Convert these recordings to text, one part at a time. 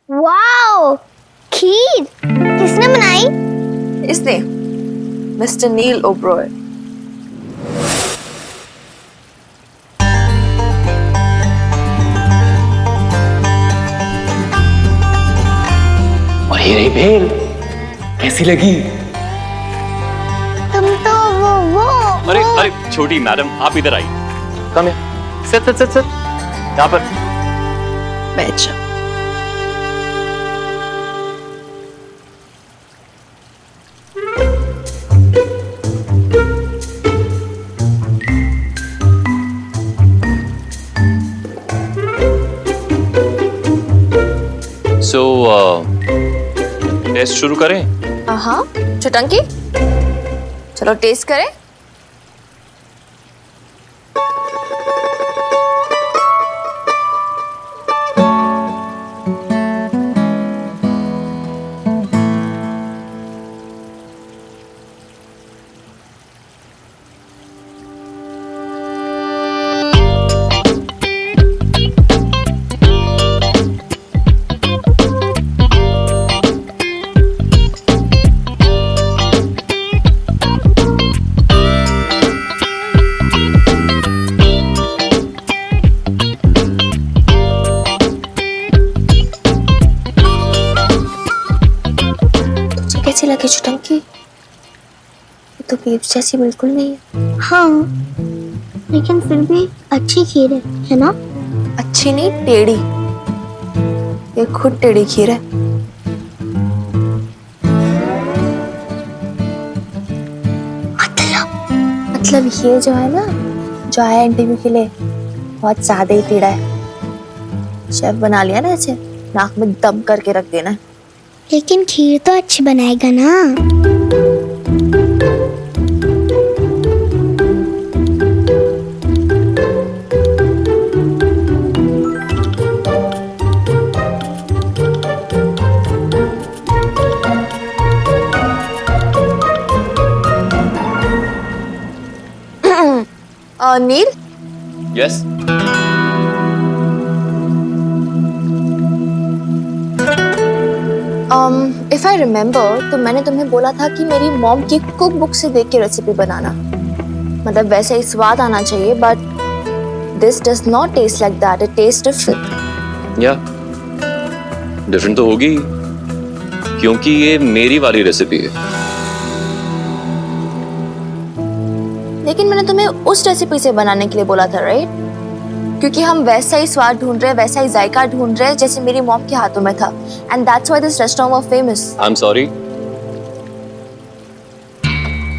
Wow, खीर किसने बनाई? इसने, मिस्टर नील ओब्रॉय। और ये रही भेल, कैसी लगी? तुम तो वो अरे अरे छोटी मैडम, आप इधर आइए। कम है, सिट सिट सिट सिट यहाँ पर बैठ जाओ। सो टेस्ट शुरू करें? हाँ, चुटंकी, चलो टेस्ट करें। कैसी लगी चुटंकी? ये तो बेब्स जैसी बिल्कुल नहीं है। हाँ, लेकिन फिर भी अच्छी खीर है ना? अच्छी नहीं, टेढ़ी। ये खुद टेढ़ी खीर है। मतलब ये जो है ना, जो आया इंटरव्यू के लिए, बहुत ज्यादा ही टेढ़ा है। शेफ बना लिया ना, ऐसे नाक में दम करके रख देना है। लेकिन खीर तो अच्छी बनाएगा ना? नील, यस। इफ आई रिमेम्बर, तो मैंने तुम्हें बोला था कि मेरी मॉम की कुक बुक से देख के रेसिपी बनाना। मतलब वैसे ही स्वाद आना चाहिए, but this does not taste like that, it taste different. या डिफरेंट तो होगी, क्योंकि ये मेरी वाली रेसिपी है। लेकिन मैंने तुम्हें उस रेसिपी से बनाने के लिए बोला था, राइट? क्योंकि हम वैसा ही स्वाद ढूंढ रहे हैं, वैसा ही जायका ढूंढ रहे हैं जैसे मेरी मॉम के हाथों में था। And that's why this restaurant was famous. I am sorry,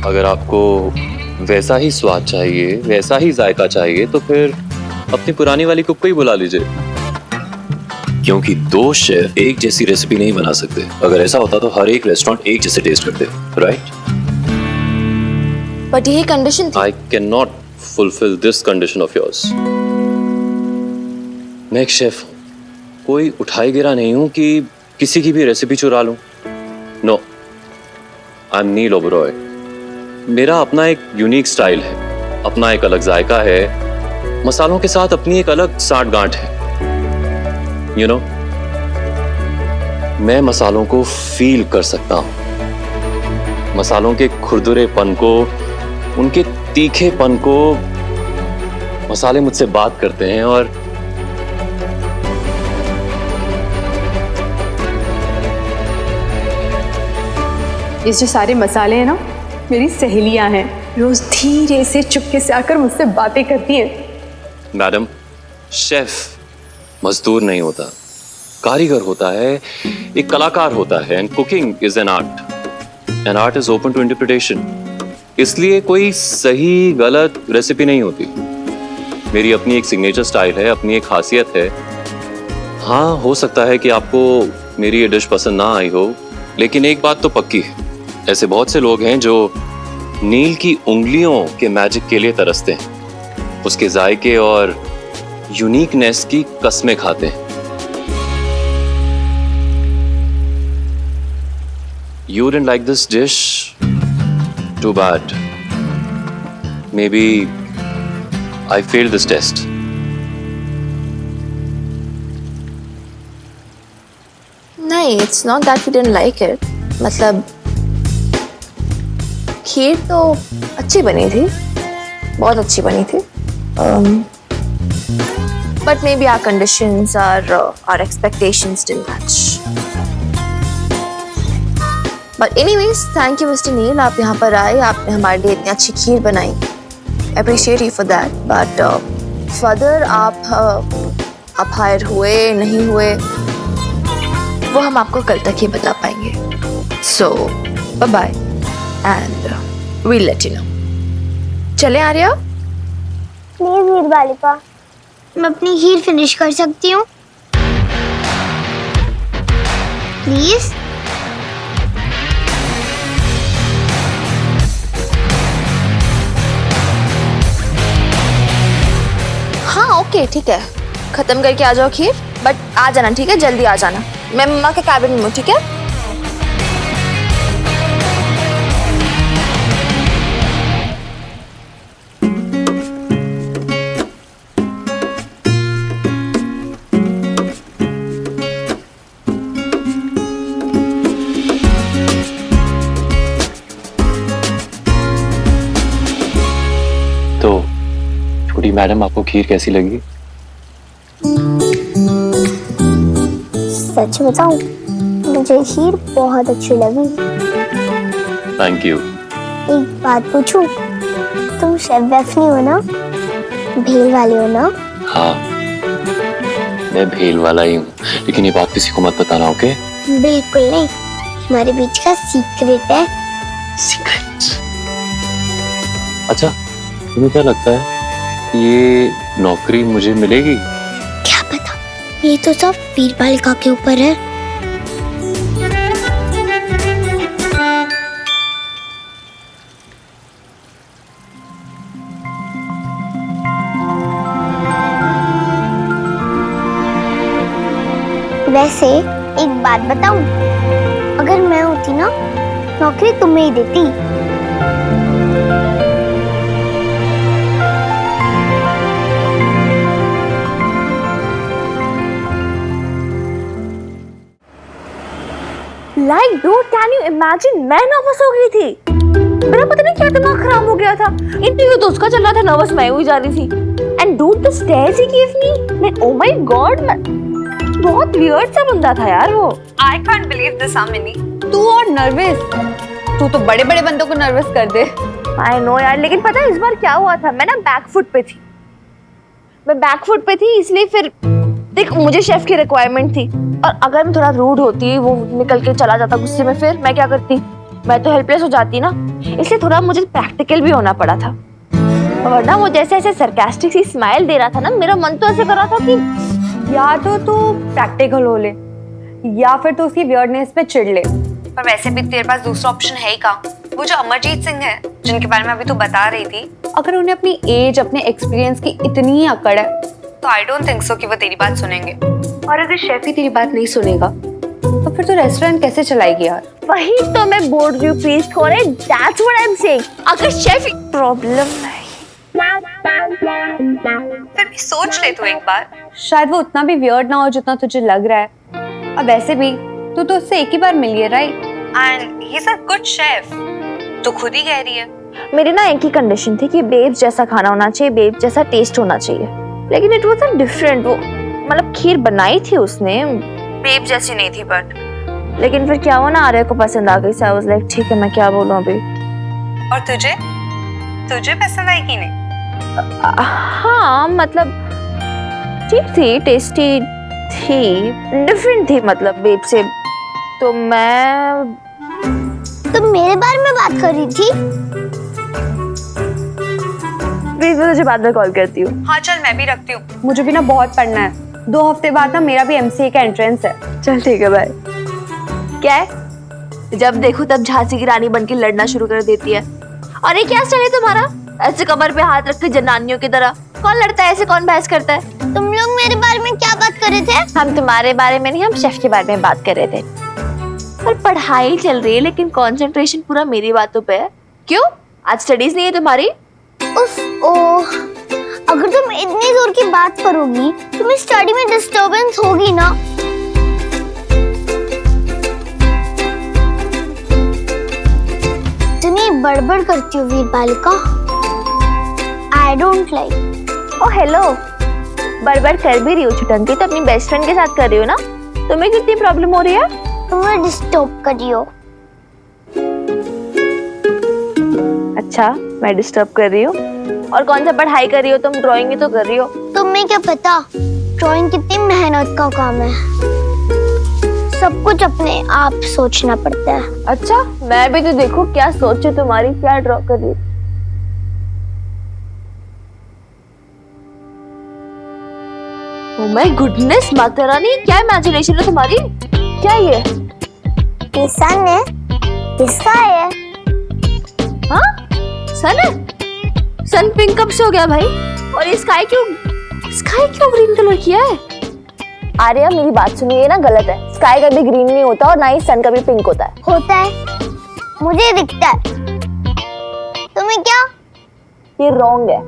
अगर आपको वैसा ही स्वाद चाहिए, वैसा ही जायका चाहिए, तो फिर अपनी पुरानी वाली कुक को ही बुला लीजिए। क्योंकि दो शेफ एक जैसी रेसिपी नहीं बना सकते। अगर ऐसा होता तो हर एक रेस्टोरेंट एक जैसे टेस्ट करते, राइट? बट यही कंडीशन थी। I can not fulfil this condition of yours. मैं एक शेफ हूं, कोई उठाई गिरा नहीं हूं कि किसी की भी रेसिपी चुरा लूं। नो, आई एम नील ओबरॉय। मेरा अपना एक यूनिक स्टाइल है, अपना एक अलग जायका है, मसालों के साथ अपनी एक अलग साठ गांठ है। यू नो, मैं मसालों को फील कर सकता हूं, मसालों के खुरदुरेपन को, उनके तीखेपन को। मसाले मुझसे बात करते हैं और ये जो सारे मसाले हैं ना, मेरी सहेलियां हैं। रोज धीरे से चुपके से आकर मुझसे बातें करती हैं। मैडम, शेफ मजदूर नहीं होता, कारीगर होता है, एक कलाकार होता है। And cooking is an art, and art is open to interpretation. इसलिए कोई सही गलत रेसिपी नहीं होती। मेरी अपनी एक सिग्नेचर स्टाइल है, अपनी एक खासियत है। हाँ, हो सकता है कि आपको मेरी ये डिश पसंद ना आई हो, लेकिन एक बात तो पक्की है, ऐसे बहुत से लोग हैं जो नील की उंगलियों के मैजिक के लिए तरसते हैं, उसके जायके और यूनिकनेस की कस्में खाते हैं। You didn't like this dish? Too bad. Maybe I failed this test. नहीं, it's not that we didn't like it. मतलब खीर तो अच्छी बनी थी, बहुत अच्छी बनी थी. But maybe our conditions or our expectations didn't match. But anyways, thank you Mr. Neil. आप यहाँ पर आए, आपने हमारे लिए इतनी अच्छी खीर बनाई. Appreciate you for that. But further आप हायर हुए नहीं हुए वो हम आपको कल तक ही बता पाएंगे. So bye bye and we'll let you know. चले आर्या? प्लीज वीर बालिका, मैं अपनी खीर फिनिश कर सकती हूँ प्लीज? हाँ ओके ठीक है, खत्म करके आ जाओ खीर. बट आ जाना ठीक है, जल्दी आ जाना. मैं मम्मा के कैबिन में हूँ ठीक है. तो छोटी मैडम, आपको खीर कैसी लगी? सच बताऊं, मुझे खीर बहुत अच्छी लगी. Thank you. एक बात पूछूं? तुम शेफ वेफ नहीं हो ना? भेल वाले हो ना? हाँ, मैं भेल वाला ही हूँ, लेकिन ये बात किसी को मत बताना, ओके? बिल्कुल नहीं, हमारे बीच का सीक्रेट है. सीक्रेट. अच्छा, तुम्हें क्या लगता है ये नौकरी मुझे मिलेगी? क्या पता, ये तो सब वीर बालिका के ऊपर है. वैसे एक बात बताऊं, अगर मैं होती ना, नौकरी तुम्हें ही देती. Like dude, can you imagine? मैं नर्वस हो गई थी. मेरा पता नहीं क्या दिमाग खराब हो गया था. इंटरव्यू तो उसका चल रहा था, नर्वस मैं हुई जा रही थी. And dude, the stares he gave me, like oh my god, बहुत weird सा बंदा था यार वो. I can't believe this, Amini. तू और नर्वस, तू तो बड़े बड़े बंदों को नर्वस कर दे. I know यार, लेकिन पता है इस बार क्या हुआ था? मैं ना बैकफुट पे थी. मैं बैकफुट पे थी, इसलिए फिर देख मुझे शेफ की रिक्वायरमेंट थी, और अगर मैं थोड़ा रूड होती, वो निकल के चला जाता गुस्से में, फिर मैं क्या करती? मैं तो हेल्पलेस हो जाती ना. इसलिए थोड़ा मुझे प्रैक्टिकल भी होना पड़ा था. वरना वो जैसे ऐसे सरकास्टिक सी स्माइल दे रहा था ना, मेरा मन तो ऐसे कर रहा था कि या तो तू प्रैक्टिकल हो ले, या फिर तू उसकी वियर्डनेस पे चिढ़ ले. पर वैसे भी तेरे पास दूसरा ऑप्शन है ही कहाँ. वो जो अमरजीत सिंह है, जिनके बारे में अभी तू बता रही थी, अगर उन्हें अपनी एज, अपने एक्सपीरियंस की इतनी अकड़ है, तो आई डोंट थिंक सो कि वो तेरी बात सुनेंगे. और अगर शेफ ही तेरी बात नहीं सुनेगा, तो फिर तू रेस्टोरेंट कैसे चलाएगी यार? वही तो मैं बोल रही हूँ, प्लीज थोड़े, that's what I am saying. अगर शेफ प्रॉब्लम नहीं, फिर भी सोच ले तू एक बार. शायद वो उतना भी वियर्ड ना हो जितना तुझे लग रहा है. और वैसे भी तू तो उससे एक ही बार मिली है, right? And he is a good chef. तू खुद ही कह रही है. मेरी ना एक ही कंडीशन थी कि बेब्स जैसा खाना होना चाहिए, बेब्स जैसा टेस्ट होना चाहिए. लेकिन इट वाज डिफरेंट. वो मतलब खीर बनाई थी उसने, बेब जैसी नहीं थी, बट लेकिन फिर क्या हुआ ना, आर्या को पसंद आ गई. सो आई वाज लाइक ठीक है, मैं क्या बोलूं अभी. और तुझे तुझे पसंद आई कि नहीं? हाँ मतलब ठीक थी, टेस्टी थी, डिफरेंट थी मतलब बेब से. तो मैं, तुम मेरे बारे में बात कर रही थी? प्लीज मैं तुझे बाद में कॉल करती हूँ. हाँ चल, मैं भी रखती हूँ, मुझे भी ना बहुत पढ़ना है. 2 हफ्ते बाद ना मेरा भी एमसीए का एंट्रेंस है. चल ठीक है, बाय. क्या है, जब देखो तब झांसी की रानी बनके लड़ना शुरू कर देती है. और ये क्या स्टाइल है तुम्हारा, ऐसे कमर पे हाथ रख के जनानियों की तरह? कौन लड़ता है ऐसे, कौन बहस करता है? तुम लोग मेरे बारे में क्या बात कर रहे थे? हम तुम्हारे बारे में नहीं, हम शेफ के बारे में बात कर रहे थे. पर पढ़ाई चल रही है, लेकिन कंसंट्रेशन पूरा मेरी बातों पे है. क्यों, आज स्टडीज नहीं है तुम्हारी? उफ, ओह, अगर तुम इतनी जोर की बात करोगी तो मेरी स्टडी में डिस्टर्बेंस होगी ना. बड़बड़ करती हो वीर बालिका। I don't like. Oh hello, बड़बड़ कर भी रही हो छुटंकी तो अपनी बेस्ट फ्रेंड के साथ कर रही हो ना। तुम्हें कितनी प्रॉब्लम हो रही है? तुम्हें डिस्टर्ब कर रही हो। अच्छा, मैं डिस्टर्ब कर रही हूँ? और कौन सा पढ़ाई कर रही हो तुम? ड्राइंग ही तो कर रही हो। तुम्हें क्या पता ड्राइंग कितनी मेहनत का काम है। सब कुछ अपने आप सोचना पड़ता है। अच्छा, मैं भी तो देखो क्या सोचू तुम्हारी, क्या ड्रॉ कर रही हो। Oh my goodness, Mata Rani क्या इमेजिनेशन है तुम्हारी। क्या ये? ये सन है, ये स्काई है। हाँ, सन है? सन पिंक कब से हो गया भाई? और ये स्काई क्यों ग्रीन कलर किया है? आर्या मेरी बात सुनिए, ये ना गलत है। स्काई कभी ग्रीन नहीं होता और ना ही सन कभी पिंक होता है। होता है, मुझे दिखता है। तुम्हें क्या? ये रॉन्ग है।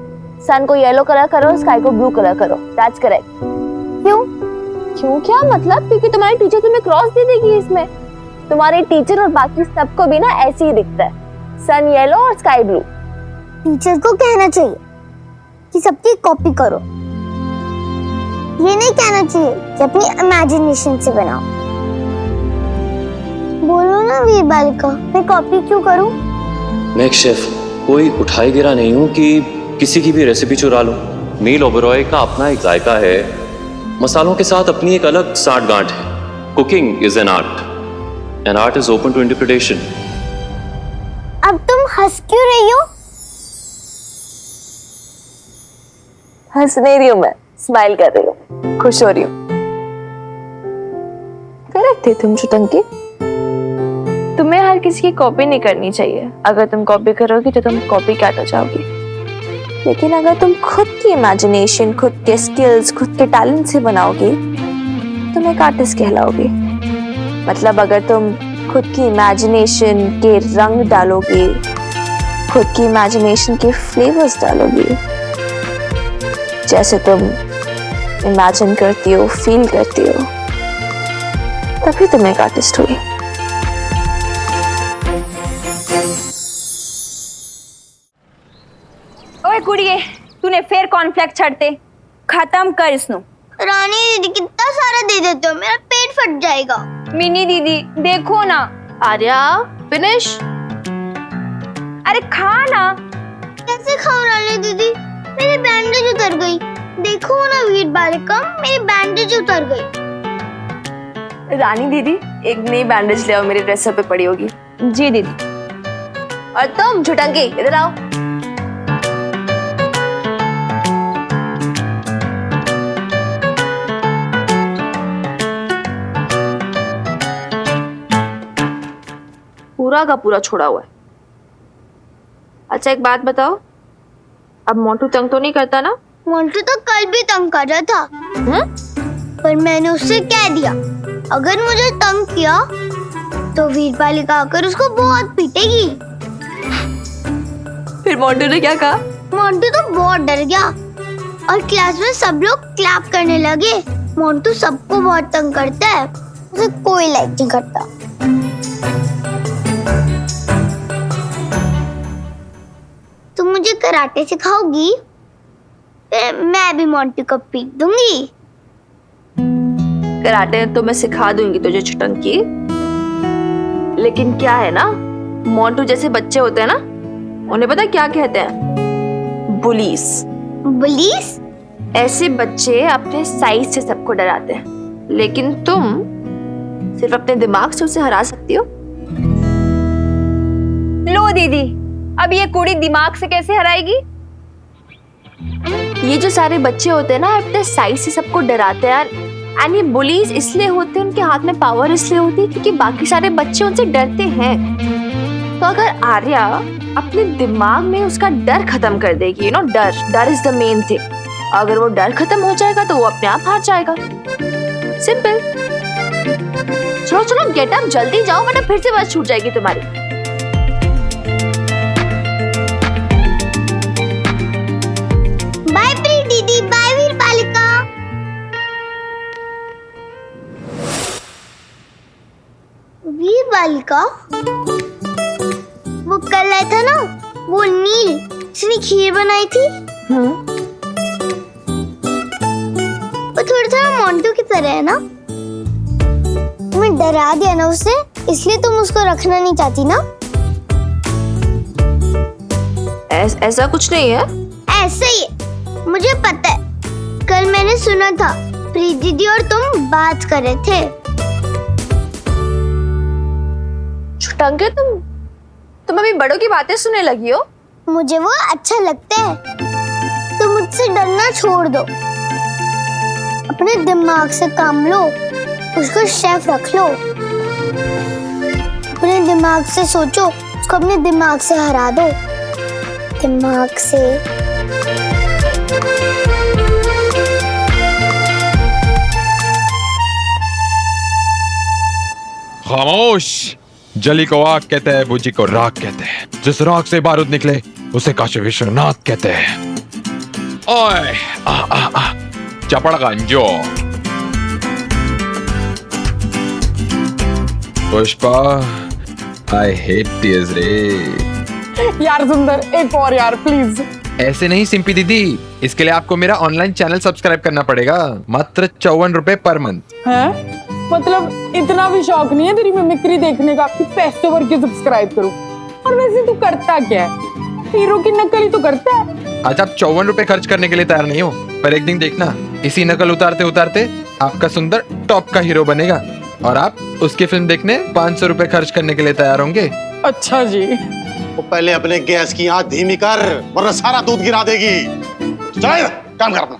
सन को येलो कलर करो, स्काई को ब्लू कलर करो। That's correct. क्यों क्या मतलब? क्योंकि तुम्हारी टीचर तुम्हें क्रॉस दे देगी इसमें। तुम्हारे टीचर और बाकी सबको भी ना ऐसे ही दिखता है, सन येलो और स्काई ब्लू। टीचर को कहना चाहिए कि सबकी कॉपी करो, ये नहीं कहना चाहिए कि अपनी इमेजिनेशन से बनाओ। बोलो ना वीर बालिका, मैं कॉपी क्यों करूं? मैं एक शेफ हूँ, कोई उठाई गिरा नहीं हूँ कि किसी की भी रेसिपी चुरा लूं। मील ओबरॉय का अपना एक जायका है, मसालों के साथ अपनी एक अलग साठ गांठ है। Cooking is an art and art is open to interpretation. अब तुम हंस क्यों रही हो? हंस नहीं रही हूँ मैं, स्माइल कर रही हूँ, खुश हो रही हूँ। करेक्ट थे तुम छुटंकी। तुम्हें हर किसी की कॉपी नहीं करनी चाहिए। अगर तुम कॉपी करोगी तो तुम कॉपी कैट हो जाओगी। लेकिन अगर तुम खुद की इमेजिनेशन, खुद के स्किल्स, खुद के टैलेंट से बनाओगी, तुम एक आर्टिस्ट कहलाओगी। मतलब अगर तुम खुद की इमेजिनेशन के रंग डालोगी, खुद की इमेजिनेशन के फ्लेवर्स डालोगी, जैसे तुम इमेजिन करती हो, फील करती हो, तभी तुम एक आर्टिस्ट हुई। ओए कुड़िए, तूने फिर कॉर्नफ्लेक्स छड़ते खत्म कर इसनु। रानी दीदी कितना सारा दे देते हो, मेरा पेट फट जाएगा। मिनी दीदी देखो ना। आर्या फिनिश। अरे खा ना। कैसे खाऊं रानी दीदी, मेरी बैंडेज उतर गई। देखो ना वीर बालिका, मेरी बैंडेज उतर गई। रानी दीदी एक नई बैंडेज ले आओ, मेरे ड्रेसर पे पड़ी होगी। जी दीदी। और तुम छुटंकी इधर आओ। पूरा का पूरा छोड़ा हुआ है। अच्छा एक बात बताओ, अब मोंटू तंग तो नहीं करता ना? मोंटू तो कल भी तंग कर रहा था। पर मैंने उससे कह दिया अगर मुझे तंग किया तो वीर बालिका आकर उसको बहुत पीटेगी। फिर मोंटू ने क्या कहा? मोंटू तो बहुत डर गया और क्लास में सब लोग क्लैप करने लगे। मोंटू सबको बहुत तंग करता है, उसे कोई लाइक नहीं करता। तुम मुझे कराटे सिखाओगी, फिर मैं भी मोंटू को पीट दूंगी। कराटे तो मैं सिखा दूंगी तुझे छुटंकी, लेकिन क्या है ना, मोंटू जैसे बच्चे होते हैं ना, उन्हें पता है क्या कहते हैं? बुलीज। बुलीज? ऐसे बच्चे अपने साइज से सबको डराते हैं, लेकिन तुम सिर्फ अपने दिमाग से उसे हरा सकती हो। लो दीदी, अब ये कुड़ी दिमाग से कैसे हराएगी? ये जो सारे बच्चे होते हैं ना, अपने साइज से सबको डराते हैं। एंड ये बुलीज इसलिए होते हैं, उनके हाथ में पावर इसलिए होती है क्योंकि बाकी सारे बच्चे उनसे डरते हैं। तो अगर आर्या अपने दिमाग में उसका डर खत्म कर देगी, यू नो, डर इज द मेन थिंग। अगर वो डर खत्म हो जाएगा तो वो अपने आप हार जाएगा। सिंपल। चलो चलो गेट अप, जल्दी जाओ वरना फिर से बस छूट जाएगी तुम्हारी। बाय प्रीति दीदी, बाय वीर बालिका। वीर बालिका, वो कल आया था ना, वो नील, उसने खीर बनाई थी। वो थोड़ा थोड़ा मोंटू की तरह है ना। मैं डरा दिया ना उसे, इसलिए तुम उसको रखना नहीं चाहती ना। ऐसा कुछ नहीं है। ऐसे ही है, मुझे पता है। कल मैंने सुना था प्रीति दीदी और तुम बात कर रहे थे। टंके, तुम अभी बड़ों की बातें सुनने लगी हो। मुझे वो अच्छा लगता है। तुम मुझसे डरना छोड़ दो, अपने दिमाग से काम लो, उसको शेफ रख लो। अपने दिमाग से सोचो, उसको अपने दिमाग से हरा दो। दिमाग से। खामोश। जली को आग कहते हैं, बुझी को राख कहते हैं। जिस राख से बारूद निकले उसे काशी विश्वनाथ कहते हैं। ओए आ आ आ चपड़ गंजो। पुष्पा, आई हेट टीयर्स रे। यार सुंदर, एक और यार प्लीज। ऐसे नहीं सिंपी दीदी, इसके लिए आपको मेरा ऑनलाइन चैनल सब्सक्राइब करना पड़ेगा। मात्र 54 रुपए पर मंथ। हैं? मतलब इतना भी शौक नहीं है तेरी मिमिक्री देखने का कि पैसे भर के सब्सक्राइब करूं। और वैसे तू करता क्या है? हीरो की नकल ही तो करता है। आज आप 54 रुपए खर्च करने के लिए तैयार नहीं हो, पर एक दिन देखना, इसी नकल उतारते उतारते आपका सुंदर टॉप का हीरो बनेगा और आप उसकी फिल्म देखने 500 रुपए खर्च करने के लिए तैयार होंगे। अच्छा जी। वो पहले अपने गैस की आंच धीमी कर, वरना सारा दूध गिरा देगी। चल काम कर अपना।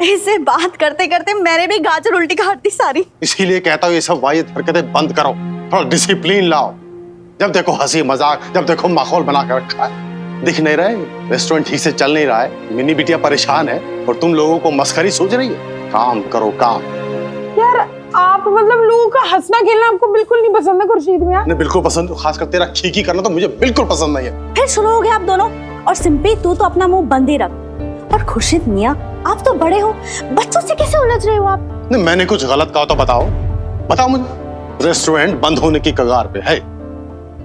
इससे बात करते करते मैंने भी गाजर उल्टी काट दी सारी। इसीलिए कहता हूँ ये सब वाहियत हरकतें बंद करो, थोड़ा डिसिप्लिन लाओ। जब देखो हंसी मजाक, जब देखो माहौल बना कर रखा है। दिख नहीं रहा है, रेस्टोरेंट ठीक से चल नहीं रहा है, मिनी बिटिया परेशान है और तुम लोगों को मस्खरी सूझ रही है। काम करो काम। यार आप मतलब लोगों का हंसना खेलना आपको बिल्कुल नहीं पसंद है खुर्शीद मियां? नहीं बिल्कुल पसंद, खासकर तेरा खीकी करना तो मुझे बिल्कुल पसंद नहीं है। फिर शुरू हो गए आप दोनों। और सिंपी, तू तो अपना मुंह बंद ही रख। और खुर्शीद मियां, आप तो बड़े हो, बच्चों से कैसे उलझ रहे हो आप? नहीं मैंने कुछ गलत कहा तो बताओ, बताओ मुझे। रेस्टोरेंट बंद होने की कगार पे है।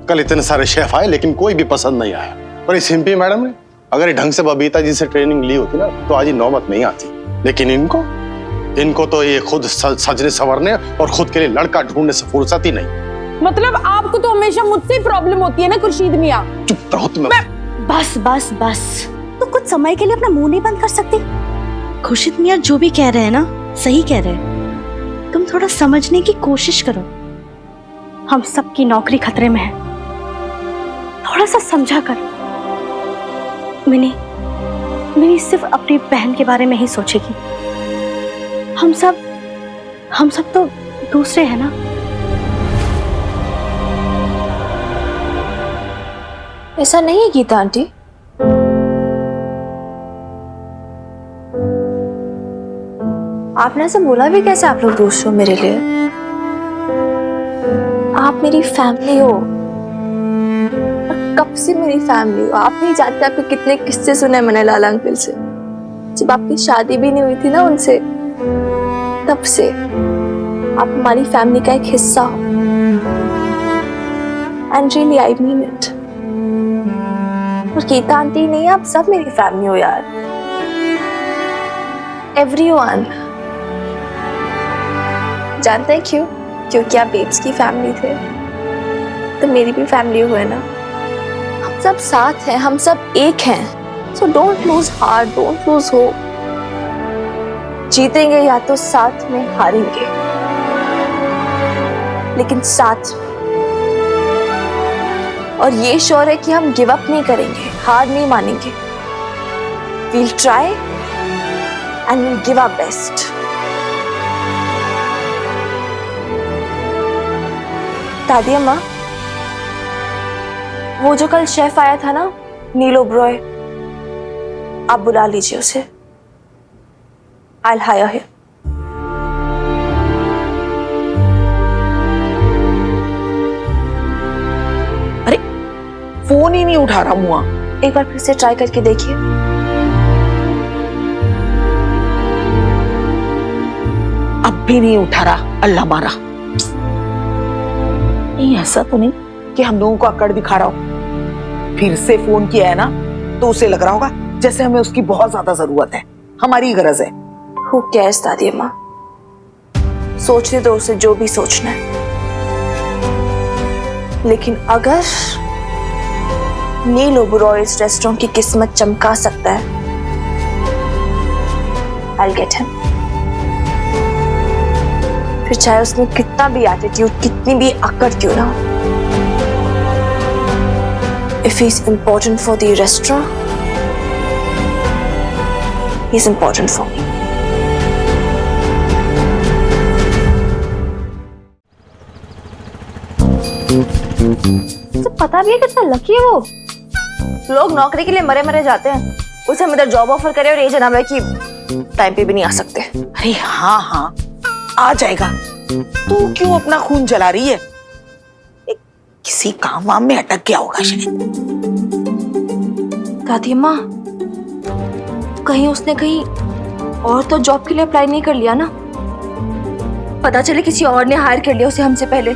कल इतने सारे शेफ आए लेकिन कोई भी पसंद नहीं आया। पर इस सिंपी मैडम ने अगर ढंग से बबीता जी से ट्रेनिंग ली होती ना तो आज ये नौबत नहीं आती। लेकिन इनको तो ये खुद सजने संवरने और खुद के लिए लड़का ढूंढने से फुर्सत ही नहीं। मतलब आपको तो हमेशा मुझसे ही प्रॉब्लम होती है ना खुर्शीद मियां? चुप रहो तुम। बस बस बस, तो कुछ समय के लिए अपना मुंह नहीं बंद कर सकती? खुर्शीद मियां जो भी कह रहे हैं ना, सही कह रहे हैं। तुम थोड़ा समझने की कोशिश करो। हम सबकी नौकरी खतरे में है, थोड़ा सा समझा कर। मिनी सिर्फ अपनी बहन के बारे में ही सोचेगी। हम सब तो दूसरे हैं ना। ऐसा नहीं है गीता आंटी। आपने ऐसे बोला भी कैसे आप लोग दोस्त हो मेरे लिए? आप मेरी फैमिली हो, कब से मेरी फैमिली हो। आप नहीं जानते आपके कितने किस्से सुने मैंने लाला अंकल से। जब आपकी शादी भी नहीं हुई थी ना उनसे, तब से आप हमारी फैमिली का एक हिस्सा हो। And really I mean it. और गीता आंटी नहीं, आप सब मेरी फैमिली हो यार। एवरीवन। जानते हैं क्यों? क्योंकि आप बेब्स की फैमिली थे, तो मेरी भी फैमिली हुए ना। हम सब साथ हैं, हम सब एक हैं। So don't lose heart, don't lose hope. जीतेंगे या तो साथ में, हारेंगे लेकिन साथ में। और ये श्योर है कि हम गिव अप नहीं करेंगे, हार नहीं मानेंगे। We'll try and we'll give our best. दादी अम्मा, वो जो कल शेफ आया था ना, नील ओबरॉय, आप बुला लीजिए उसे। I'll hire him. अरे फोन ही नहीं उठा रहा मुआ। एक बार फिर से ट्राई करके देखिए। अब भी नहीं उठा रहा, अल्लाह मारा। नहीं ऐसा तो नहीं, कि हम लोगों को अकड़ दिखा रहा हो। फिर से फोन किया है ना तो उसे लग रहा होगा जैसे हमें उसकी बहुत ज्यादा जरूरत है, हमारी गरज है। Who cares, दादी अम्मा? सोचने दो उसे जो भी सोचना है। लेकिन अगर नील ओबरॉय इस रेस्टोरेंट की किस्मत चमका सकता है, I'll get him. फिर चाहे उसमें कितना भी एटीट्यूड, कितनी भी अकड़ क्यों ना हो। If he's important for the restaurant, he's important for me. तो पता भी है कितना लकी है वो। लोग नौकरी के लिए मरे मरे जाते हैं, उसे हम इधर जॉब ऑफर करे और ये जनाब है कि टाइम पे भी नहीं आ सकते। अरे हाँ हाँ आ जाएगा, तू क्यों अपना खून जला रही है? किसी काम वाम में अटक गया होगा शायद। दादी अम्मा, कहीं उसने कहीं और तो जॉब के लिए अप्लाई नहीं कर लिया ना? पता चले किसी और ने हायर कर लिया उसे हमसे पहले।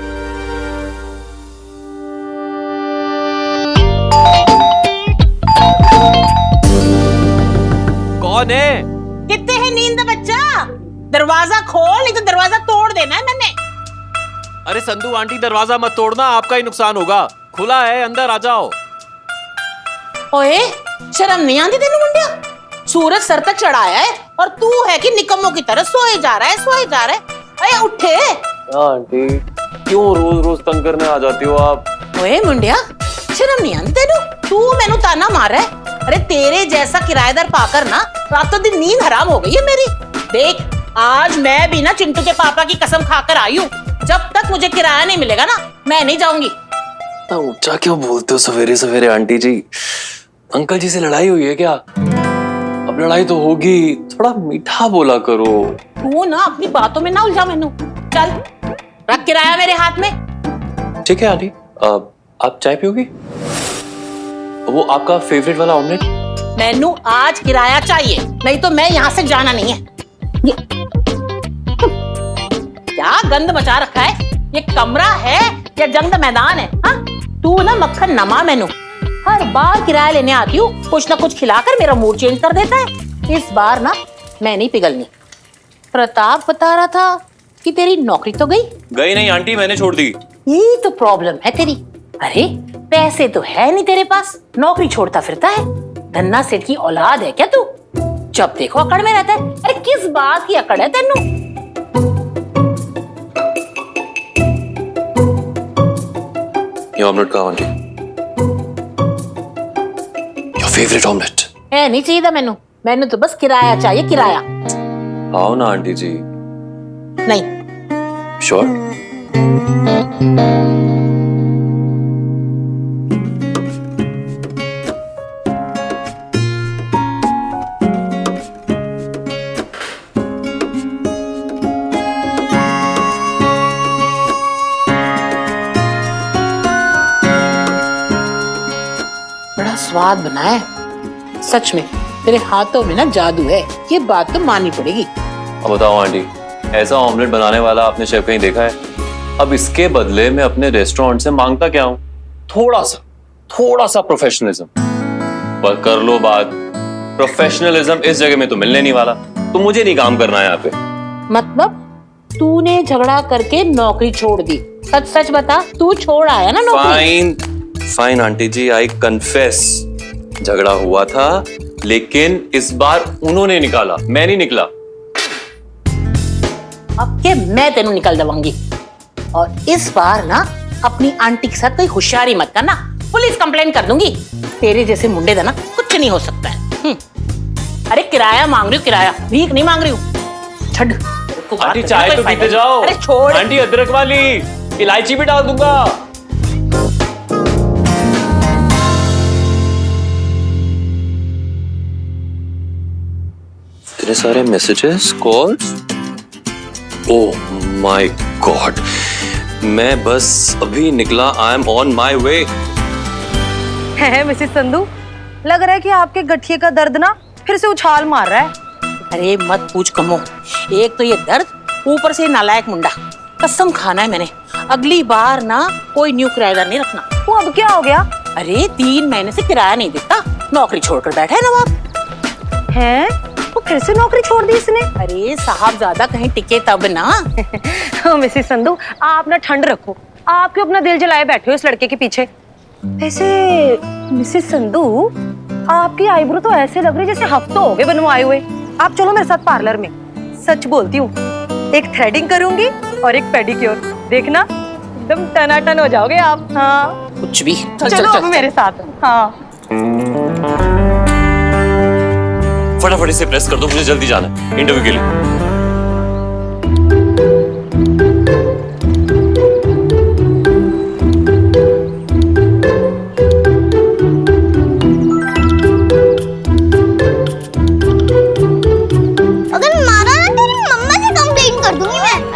कौन है? कितने है नींद बच्चा? दरवाजा खोल, नहीं तो दरवाजा तोड़ देना है मैंने। अरे संधू आंटी, दरवाजा मत तोड़ना, आपका ही नुकसान होगा। खुला है, अंदर आ जाओ। ओए शर्म नहीं आती तेनू मुंडिया? सूरज सर तक चढ़ाया है और तू है कि निकम्मों की तरह सोए जा रहा है, सोए जा रहा है। अरे उठे। आंटी क्यों रोज रोज तंग करने आ जाती हो आप? ओए मुंडिया, शर्म नहीं आती तेनू? तू मैनू ताना मार रहा है। अरे तेरे जैसा किराएदार पाकर ना रातों दिन नींद हराम हो गई है मेरी। देख, आज मैं भी ना चिंटू के पापा की कसम खाकर आई हूँ, जब तक मुझे किराया नहीं मिलेगा ना मैं नहीं जाऊंगी। ऊंचा क्यों बोलते हो सवेरे सवेरे आंटी जी? अंकल जी से लड़ाई हुई है क्या? अब लड़ाई तो होगी, थोड़ा मीठा बोला करो। तू ना अपनी बातों में ना उलझा मैनू। चल रख किराया मेरे हाथ में। ठीक है आंटी, आप चाय पियोगी? वो आपका फेवरेट वाला ऑमलेट? मैनू आज किराया चाहिए, नहीं तो मैं यहाँ से जाना नहीं है। ये क्या गंद मचा रखा है? ये कमरा है या जंग मैदान है? हाँ, तू ना मक्खन नमा मैनू। हर बार किराया लेने आती हूँ, कुछ ना कुछ खिलाकर मेरा मूड चेंज कर देता है। इस बार ना मैं नहीं पिघलनी। प्रताप बता रहा था कि तेरी नौकरी तो गई नहीं आंटी, मैंने छोड़ दी। ये तो प्रॉब्लम है तेरी। अरे पैसे तो है नहीं तेरे पास, नौकरी छोड़ता फिरता है। धन्ना सेठ की औलाद है क्या तू? जब देखो अकड़ में रहता है। अरे किस बात की अकड़ है तेनू? ये ऑमलेट का आंटी, योर फेवरेट ऑमलेट। है नहीं चाहिए था मैनू, मैनू तो बस किराया चाहिए, किराया। आओ ना आंटी जी। नहीं। श्योर? बड़ा स्वाद बना है सच में, तेरे हाथों में ना जादू है, ये बात तो माननी पड़ेगी। अब बताओ आंटी, ऐसा ऑमलेट बनाने वाला आपने शेफ कहीं देखा है? अब इसके बदले मैं अपने रेस्टोरेंट से मांगता क्या हूँ? थोड़ा सा प्रोफेशनलिज्म। पर कर लो बात, प्रोफेशनलिज्म इस जगह में तो मिलने नहीं वाला, तो मुझे नहीं काम करना है यहाँ पे। मतलब तूने झगड़ा करके नौकरी छोड़ दी? सच सच बता, तू छोड़ आया ना नौकरी? Fine aunty ji, I confess, झगड़ा हुआ था, लेकिन इस बार उन्होंने निकाला, मैं नहीं निकला। अब के मैं तेनू निकल दवांगी, और इस बार ना अपनी आंटी के साथ कोई होशियारी मत करना, पुलिस कंप्लेन कर दूंगी। तेरे जैसे मुंडे का ना कुछ नहीं हो सकता है। अरे किराया मांग रही हूँ, किराया, भीख नहीं मांग रही हूँ। छड़ आंटी चाय तो पीते जाओ। अरे छोड़ आंटी, अदरक वाली, इलायची भी डाल दूंगा। इतने सारे messages, calls, oh my God, मैं बस अभी निकला, I am on my way. है मिसेस संधू, लग रहा है कि आपके गठिए का दर्द ना फिर से उछाल मार रहा है। अरे मत पूछ कमो, एक तो ये दर्द, ऊपर से नालायक मुंडा। कसम खाना है मैंने, अगली बार ना कोई न्यू किराएदार नहीं रखना। वो अब क्या हो गया अरे 3 महीने से किराया नहीं देता, नौकरी छोड़कर बैठा है नवाब। है? वो फिर से नौकरी छोड़ दी इसने? अरे साहब ज्यादा कहीं टिके तब ना। मिसेस संधू, आप ना ठंड रखो, आप क्यों अपना दिल जलाए बैठे हो इस लड़के के पीछे? वैसे मिसेस संधू, आपकी आईब्रो तो ऐसे लग रही जैसे हफ्तों हो गए बनवाए हुए। आप चलो मेरे साथ पार्लर में, सच बोलती हूँ, एक थ्रेडिंग करूंगी और एक पेडिक्योर, देखना एकदम टनाटन हो जाओगे आप। हाँ कुछ भी। चलो अब मेरे साथ। हाँ फटाफट इसे प्रेस कर दो, मुझे जल्दी जाना है इंटरव्यू के लिए।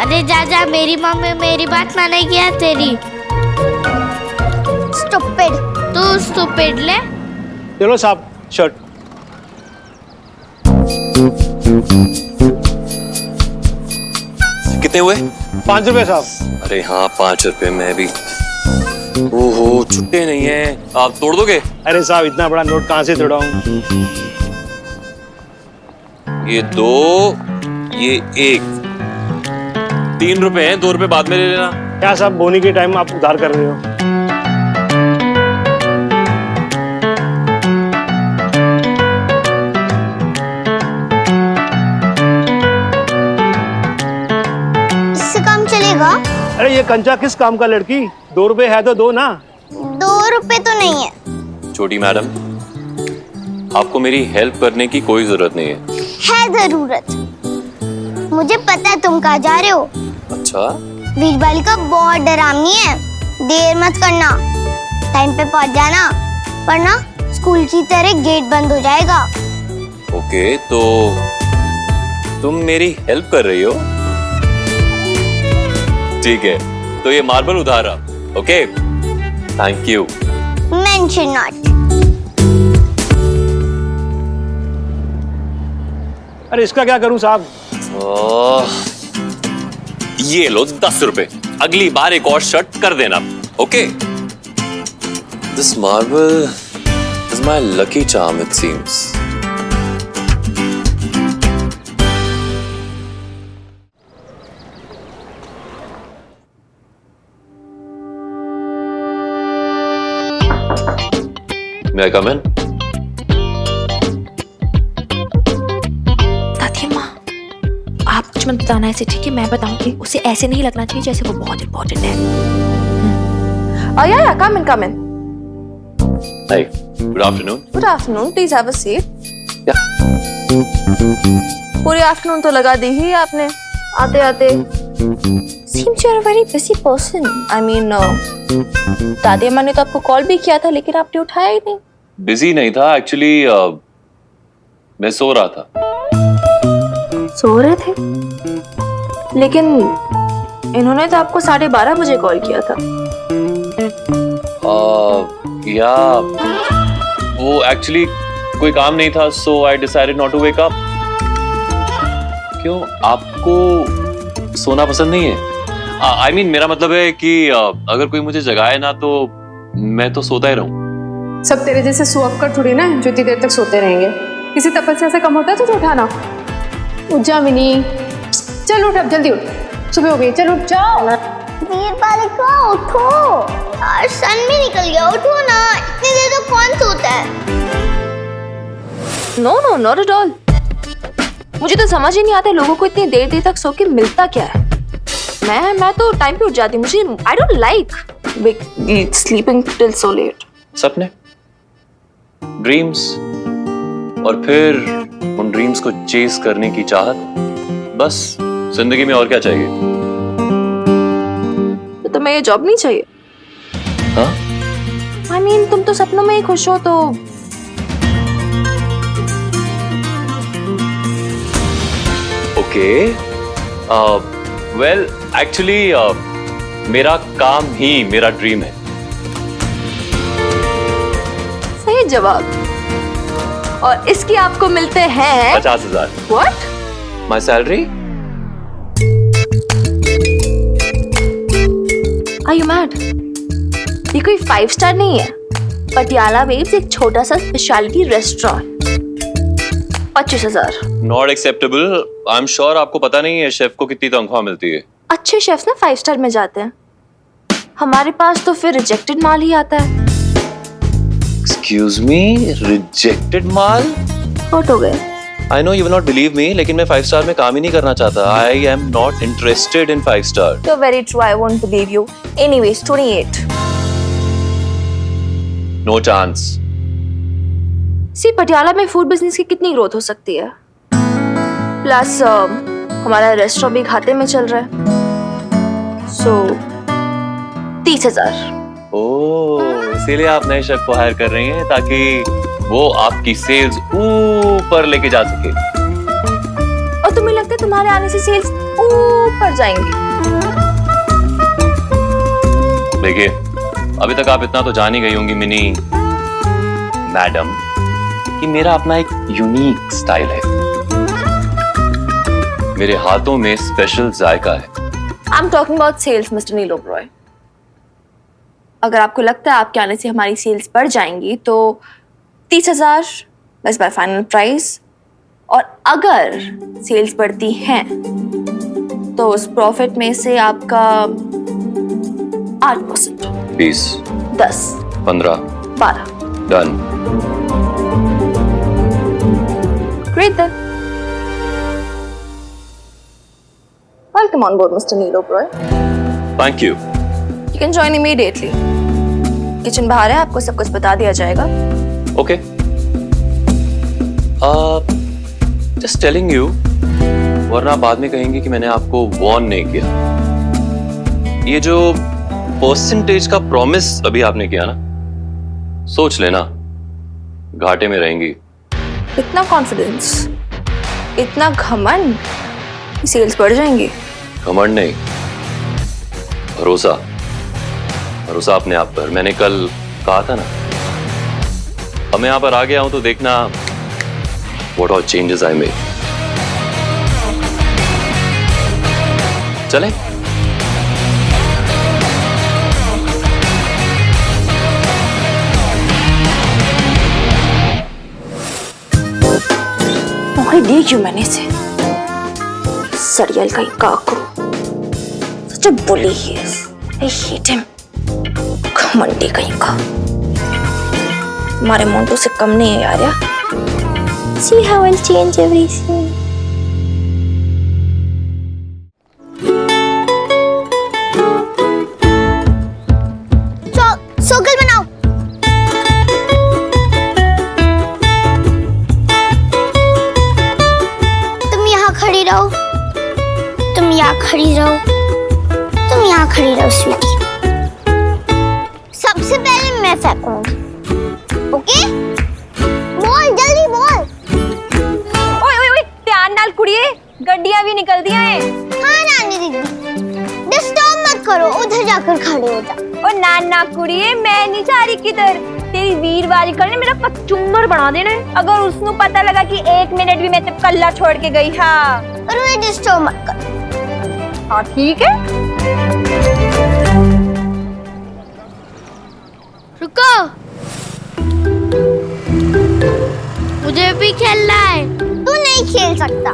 अरे जा, मेरी मम्मी मेरी बात मानेगी या तेरी? स्टूपिड। तू स्टूपिड ले। चलो साहब, शर्ट। कितने हुए? 5 रुपए साहब। अरे हाँ 5 रुपए में भी। ओहो छुट्टे नहीं है, आप तोड़ दोगे? अरे साहब इतना बड़ा नोट कहाँ से तोड़ाऊं? ये 2, ये 1, 3 रुपए हैं, 2 रुपए बाद में ले लेना। क्या साहब, बोनी के टाइम आप उधार कर रहे हो? इससे काम चलेगा? अरे ये कंचा किस काम का लड़की, 2 रुपए है तो दो ना। 2 रुपए तो नहीं है। छोटी मैडम, आपको मेरी हेल्प करने की कोई जरूरत नहीं है जरूरत। मुझे पता है तुम कहाँ जा रहे हो। अच्छा? वीरबालिका बहुत डरावनी है, देर मत करना, टाइम पे पहुंच जाना, वरना स्कूल की तरह गेट बंद हो जाएगा। ओके, तो तुम मेरी हेल्प कर रही हो? ठीक है, तो ये मार्बल उधार रहा। Okay, thank you. Mention not. अरे इसका क्या करूं साहब? ये लो 10 रुपए, अगली बार एक और शर्ट कर देना। Okay? This marble is my lucky charm it seems. May I come in? आप कुछ मत बताना ऐसे, ठीक है? मैं बताऊंगी, उसे ऐसे नहीं लगना चाहिए जैसे वो बहुत इंपॉर्टेंट है। या कम इन। Hi, good afternoon. Good afternoon, please have a seat. Yeah. पूरी आफ्टरनून तो लगा दी ही आपने आते आते। Seems you're a very busy person. I mean, दादी अम्मा ने तो आपको कॉल भी किया था लेकिन आपने उठाया ही नहीं। बिजी नहीं था एक्चुअली, मैं सो रहा था। सो रहे थे? लेकिन इन्होंने तो आपको 12:30 बजे कॉल किया था। या वो एक्चुअली कोई काम नहीं था, so I decided not to wake up. क्यों, आपको सोना पसंद नहीं है? आई मीन मेरा मतलब है कि अगर कोई मुझे जगाए ना तो मैं तो सोता ही रहूं। सब तेरे जैसे सुअक्कड़ थोड़ी ना जो इतनी देर तक सोते रहेंगे। किसी तपस्या से कम होता है तुझे उठाना। उठ जा मिनी, चल उठ, अब जल्दी उठ, सुबह हो गई, चल उठ जाओ। वीरबालिका उठो, आज सन भी निकल गया, उठो ना, इतनी देर तक कौन सोता है? No, not at all. मुझे तो समझ ही नहीं आता लोगों को इतनी देर देर तक सो के मिलता क्या है। मैं तो टाइम पे उठ जाती हूँ। मुझे आई don't like sleeping till so let. सपने, ड्रीम्स, और फिर उन ड्रीम्स को चेस करने की चाहत, बस जिंदगी में और क्या चाहिए? तो तुम्हें ये जॉब नहीं चाहिए? हाँ? I mean, तुम तो सपनों में ही खुश हो तो। ओके, वेल एक्चुअली मेरा काम ही मेरा ड्रीम है। सही जवाब। और इसकी आपको मिलते हैं 50,000। What? My salary? Are you mad? ये कोई 5 स्टार नहीं है। पटियाला वेव्स एक छोटा सा speciality restaurant. 25,000। Not acceptable. I am sure आपको पता नहीं है शेफ को कितनी तनख्वाह मिलती है। अच्छे शेफ्स ना 5 स्टार में जाते हैं, हमारे पास तो फिर रिजेक्टेड माल ही आता है। एक्सक्यूज मी, रिजेक्टेड माल? हर्ट हो गए। I know you will not believe me, लेकिन मैं 5 स्टार में काम ही नहीं करना चाहता। I am not interested in 5 star. You're very true, I won't believe you. Anyways, 28. No chance. See Patiala में फूड बिजनेस की कितनी ग्रोथ हो सकती है, प्लस हमारा रेस्टोरेंट भी घाटे में चल रहा है, सो 30,000। ओह, इसीलिए आप नए शेफ को हायर कर रही हैं ताकि वो आपकी सेल्स ऊपर लेके जा सके। और तुम्हें लगता है तुम्हारे आने से सेल्स ऊपर जाएंगी? देखिए, अभी तक आप इतना तो जान ही गई होंगी मिनी मैडम कि मेरा अपना एक यूनिक स्टाइल है। मेरे हाथों में स्पेशल जायका है। I am talking about sales mister Neel Oberoi. अगर आपको लगता है आपके आने से हमारी सेल्स बढ़ जाएंगी तो 30,000 बस बाय फाइनल प्राइस, और अगर सेल्स बढ़ती हैं तो उस प्रॉफिट में से आपका 8%। 20, 10, 15, 12। Done. Great then. Welcome on board, Mr. Neil Oberoi. Thank you. You can join immediately. Kitchen बाहर है, आपको सब कुछ बता दिया जाएगा। ओके। जस्ट टेलिंग यू, वरना बाद में कहेंगे कि मैंने आपको वार्न नहीं किया। ये जो परसेंटेज का प्रॉमिस अभी आपने किया ना, सोच लेना घाटे में रहेंगी। इतना कॉन्फिडेंस, इतना घमंड, सेल्स बढ़ जाएंगी? घमंड नहीं, भरोसा। भरोसा अपने आप पर। मैंने कल कहा था ना, अब मैं यहाँ पर आ गया हूं तो देखना what all changes I made. चलें? ली क्यों मैंने इसे? सरियल का काकू, such a bully he is. I hate him. घमंडी कहीं का। तुम्हारे मोंटू से कम नहीं है यार। See how I'll change everything. Circle बनाओ। तुम यहाँ खड़ी रहो, तुम यहाँ खड़ी रहो, तुम यहाँ खड़ी रहो स्वीटी। सबसे पहले मैं फेंकूंगी, ओके? बोल जल्दी बोल। ओए ओए ओए, ध्यान नाल कुड़िए, गड्डियां भी निकल दिया है। हाँ नानी दीदी, डिस्टर्ब मत करो, उधर जाकर खड़े हो जा। और ना कुड़िए, मैं नहीं जा रही किधर। तेरी वीरवारी करने मेरा कचुम्बर बना देना है। अगर उसनु पता लगा कि 1 मिनट भी मैं तेरे कल्ला छोड़ के गई। हाँ, और मुझे डिस्टर्ब मत कर। हाँ ठीक है। रुको, मुझे भी खेलना है। तू नहीं खेल सकता,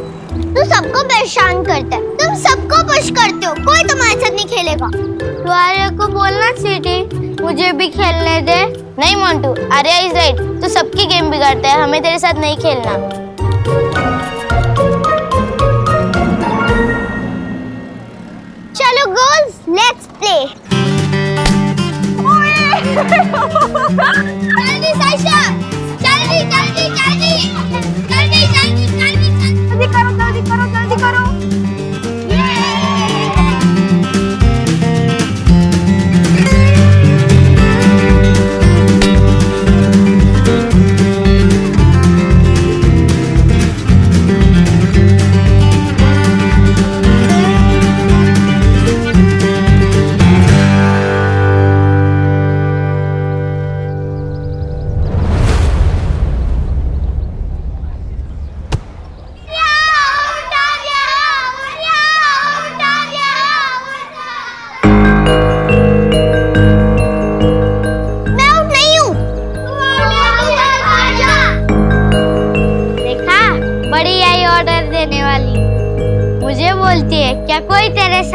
तू सबको परेशान करता है, तुम सबको पुश करते हो, कोई तुम्हारे साथ नहीं खेलेगा। तुम्हारे को बोलना स्वीटी, मुझे भी खेलने दे। नहीं मोंटू, आर्या इज राइट, तू सबकी गेम बिगाड़ता है, हमें तेरे साथ नहीं खेलना। चलो गर्ल्स, लेट्स प्ले। जल्दी साइशा, जल्दी जल्दी जल्दी जल्दी जल्दी जल्दी जल्दी करो, जल्दी करो, जल्दी करो।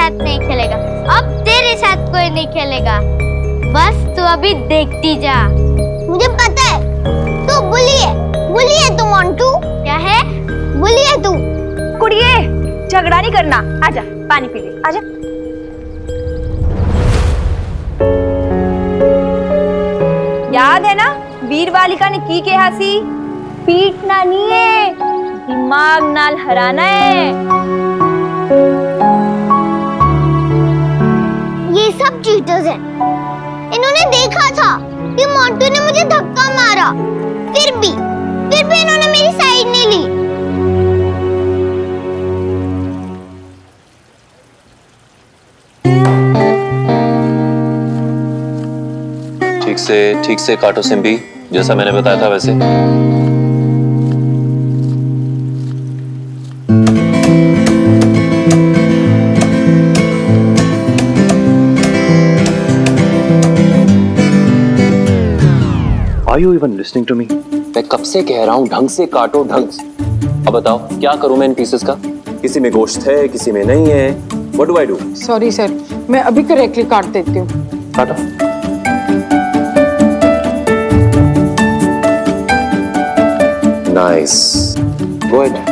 साथ नहीं खेलेगा, अब तेरे साथ कोई नहीं खेलेगा। बस तू अभी देखती जा। मुझे पता है तू बुली है तू मोंटू। क्या है? बुली है तू। कुड़िए, झगड़ा नहीं करना, आजा पानी पी ले, आजा। याद है ना वीर बालिका ने की कहा सी, पीटना नहीं है, दिमाग नाल हराना है। ये सब चीटर्स हैं। इन्होंने देखा था कि मोंटू ने मुझे धक्का मारा, फिर भी इन्होंने मेरी साइड नहीं ली। ठीक से काटो सिम्बी, जैसा मैंने बताया था वैसे। Are you even listening to me? मैं कब से कह रहा हूँ ढंग से काटो, ढंग से। अब बताओ क्या करूं मैं इन पीसेस का? किसी में गोश्त है, किसी में नहीं है। What do I do? Sorry sir, मैं अभी करेक्टली काट देती हूँ। काटो। Nice. Go ahead.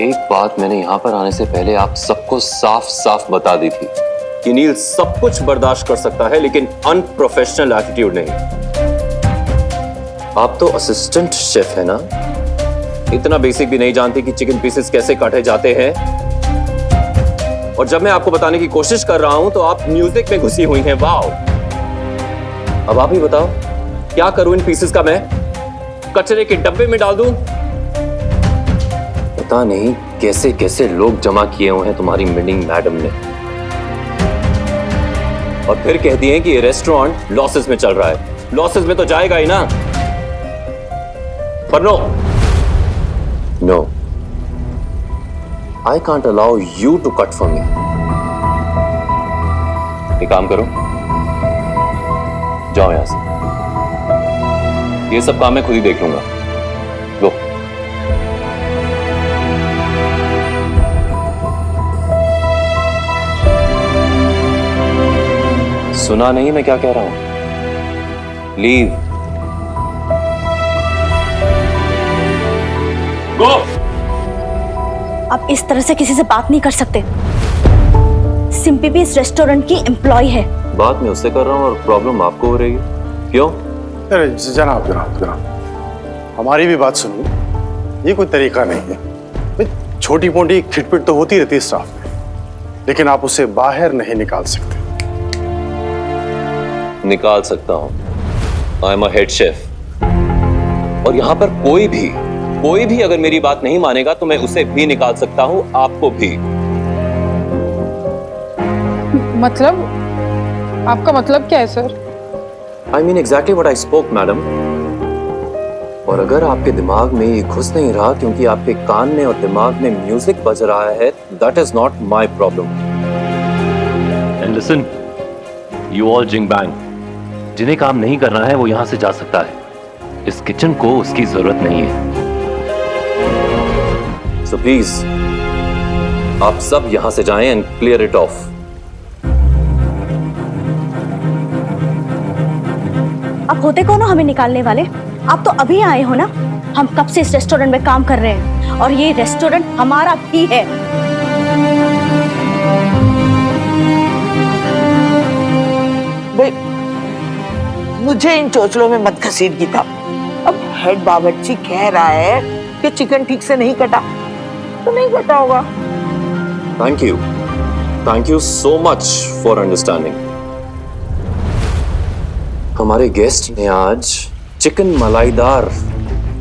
एक बात मैंने यहां पर आने से पहले आप सबको साफ साफ बता दी थी कि नील सब कुछ बर्दाश्त कर सकता है लेकिन अनप्रोफेशनल एटीट्यूड नहीं। आप तो असिस्टेंट शेफ है ना, इतना बेसिक भी नहीं जानती कि चिकन पीसेस कैसे काटे जाते हैं। और जब मैं आपको बताने की कोशिश कर रहा हूं तो आप म्यूजिक में घुसी हुई हैं। वाओ, अब आप ही बताओ क्या करूं इन पीसेस का? मैं कचरे के डब्बे में डाल दूं? पता नहीं कैसे कैसे लोग जमा किए हुए हैं तुम्हारी मीटिंग मैडम ने, और फिर कहती हैं कि ये रेस्टोरेंट लॉसेस में चल रहा है। लॉसेस में तो जाएगा ही ना। पर no, I can't allow you to cut for me. एक काम करो, जाओ यहां से, ये सब काम मैं खुद ही देख लूंगा। लो। सुना नहीं मैं क्या कह रहा हूं? लीव। गो। आप इस तरह से किसी से बात नहीं कर सकते। सिम्पी भी इस रेस्टोरेंट की एम्प्लॉय है। बात मैं उससे कर रहा हूं और प्रॉब्लम आपको हो रही है, क्यों? अरे जनाब, हमारी भी बात सुनिए। ये कोई तरीका नहीं है। छोटी मोटी खिटपिट तो होती रहती है स्टाफ में, लेकिन आप उसे बाहर नहीं निकाल सकते। निकाल सकता हूं। I am a head chef, और यहां पर कोई भी अगर मेरी बात नहीं मानेगा तो मैं उसे भी निकाल सकता हूं, आपको भी। मतलब आपका मतलब क्या है sir? I mean exactly what I spoke, madam. और अगर आपके दिमाग में ये घुस नहीं रहा क्योंकि आपके कान में और दिमाग में म्यूजिक बज रहा है, that is not my problem. And listen, you all jing bang, जिन्हें काम नहीं करना है वो यहां से जा सकता है। इस किचन को उसकी जरूरत नहीं है। So please, आप सब यहां से जाएं and clear it off. आप होते कौन हो हमें निकालने वाले? आप तो अभी आए हो ना। हम कब से इस रेस्टोरेंट में काम कर रहे हैं और ये रेस्टोरेंट हमारा भी है। भाई मुझे इन चोचलों में मत घसीट गीता। अब हेड बावर्ची कह रहा है कि चिकन ठीक से नहीं कटा तो नहीं कटा होगा। Thank you so much for understanding. हमारे गेस्ट ने आज चिकन मलाईदार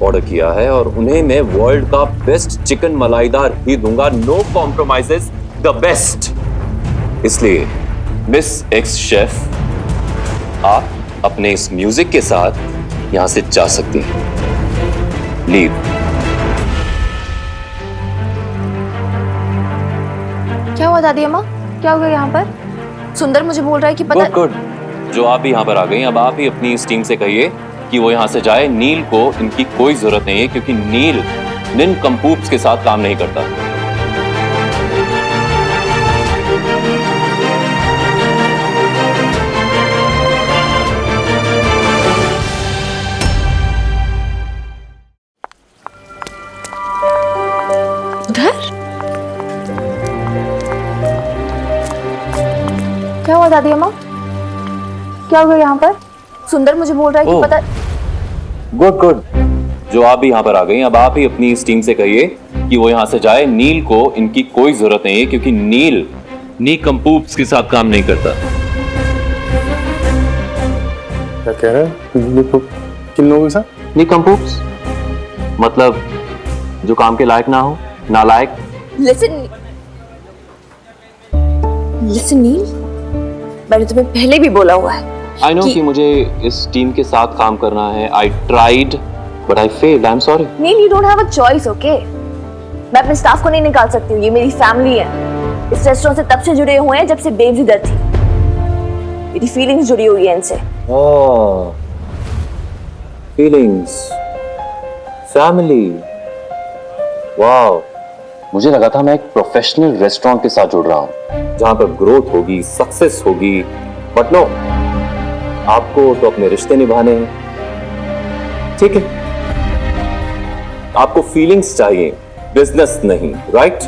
ऑर्डर किया है और उन्हें मैं वर्ल्ड का बेस्ट चिकन मलाईदार ही दूंगा। No compromises, the best. इसलिए मिस एक्स शेफ, आप अपने इस म्यूजिक के साथ यहां से जा सकती हैं। लीव। क्या हुआ दादी अम्मा? क्या हो गया यहाँ पर? सुंदर मुझे बोल रहा है कि पता गुड। जो आप भी यहाँ पर आ गई, अब आप ही अपनी इस टीम से कहिए कि वो यहाँ से जाए। नील को इनकी कोई जरूरत नहीं है क्योंकि नील निनकम्पूप्स के साथ काम नहीं करता। उधर क्या हुआ दादी अम्मा? क्या हो गया यहाँ पर? सुंदर मुझे बोल रहा है कि पता। गुड। जो आप भी यहाँ पर आ गई, अब आप ही अपनी इस टीम से कहिए कि वो यहाँ से जाए। नील को इनकी कोई जरूरत नहीं है क्योंकि नील निनकम्पूप्स के साथ काम नहीं करता। क्या कह रहे हैं? किन लोगों के साथ? निनकम्पूप्स मतलब जो काम के लायक ना हो, नालायक। लिसन नील, मैंने तुम्हें पहले भी बोला हुआ है। आई नो कि मुझे इस टीम के साथ काम करना है। I tried but I failed. I am sorry. Neil, you don't have a choice, okay? मैं अपने स्टाफ को नहीं निकाल सकती हूँ, ये मेरी फैमिली है। इस रेस्टोरेंट से तब से जुड़े हुए हैं जब से बेब्स इधर थी। मेरी फीलिंग्स जुड़ी हुई है इनसे। Feelings, family. वाओ, मुझे लगा था मैं एक प्रोफेशनल रेस्टोरेंट के साथ जुड़ रहा हूँ जहां पर ग्रोथ होगी, सक्सेस होगी, बट नो, आपको तो अपने रिश्ते निभाने हैं। ठीक है, आपको फीलिंग्स चाहिए, बिजनेस नहीं, राइट?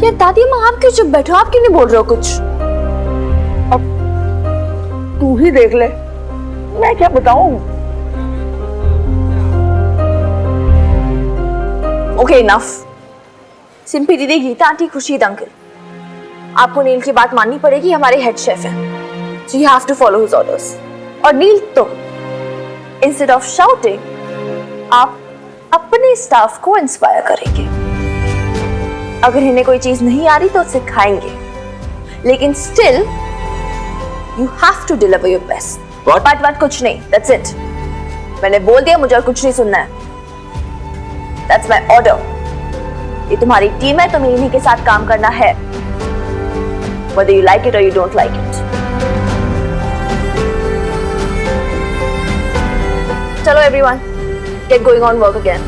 ये दादी माँ, आप क्यों चुप बैठो? आप क्यों नहीं बोल रहे हो कुछ? अब तू ही देख ले, मैं क्या बताऊं। Okay, enough. सिंपी दीदी, गीता आंटी, खुर्शीद अंकल, आपको नील की बात माननी पड़ेगी। हमारे हेड शेफ हैं, so you have to follow his orders। और नील तो instead of shouting, आप अपने स्टाफ को इंस्पायर करेंगे। अगर इन्हें कोई चीज नहीं आ रही तो उसे खाएंगे, लेकिन still you have to deliver your best। But कुछ नहीं, that's it। मैंने बोल दिया, मुझे और कुछ नहीं सुनना है। That's my order। ये तुम्हारी टीम है, तुम्हें इन्हीं के साथ काम करना है, whether you like it or you don't like it। चलो everyone, get going on work again।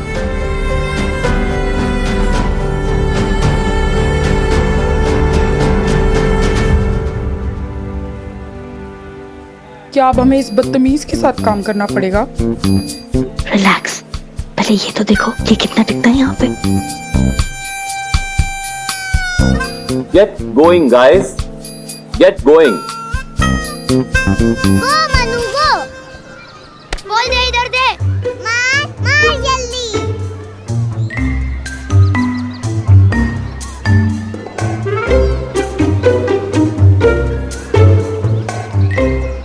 क्या अब हमें इस बदतमीज के साथ काम करना पड़ेगा? रिलैक्स, पहले ये तो देखो ये कितना टिकता है यहाँ पे। Get going, guys. Get going. गो मनु गो। बोल दे, इधर दे। मार जल्दी।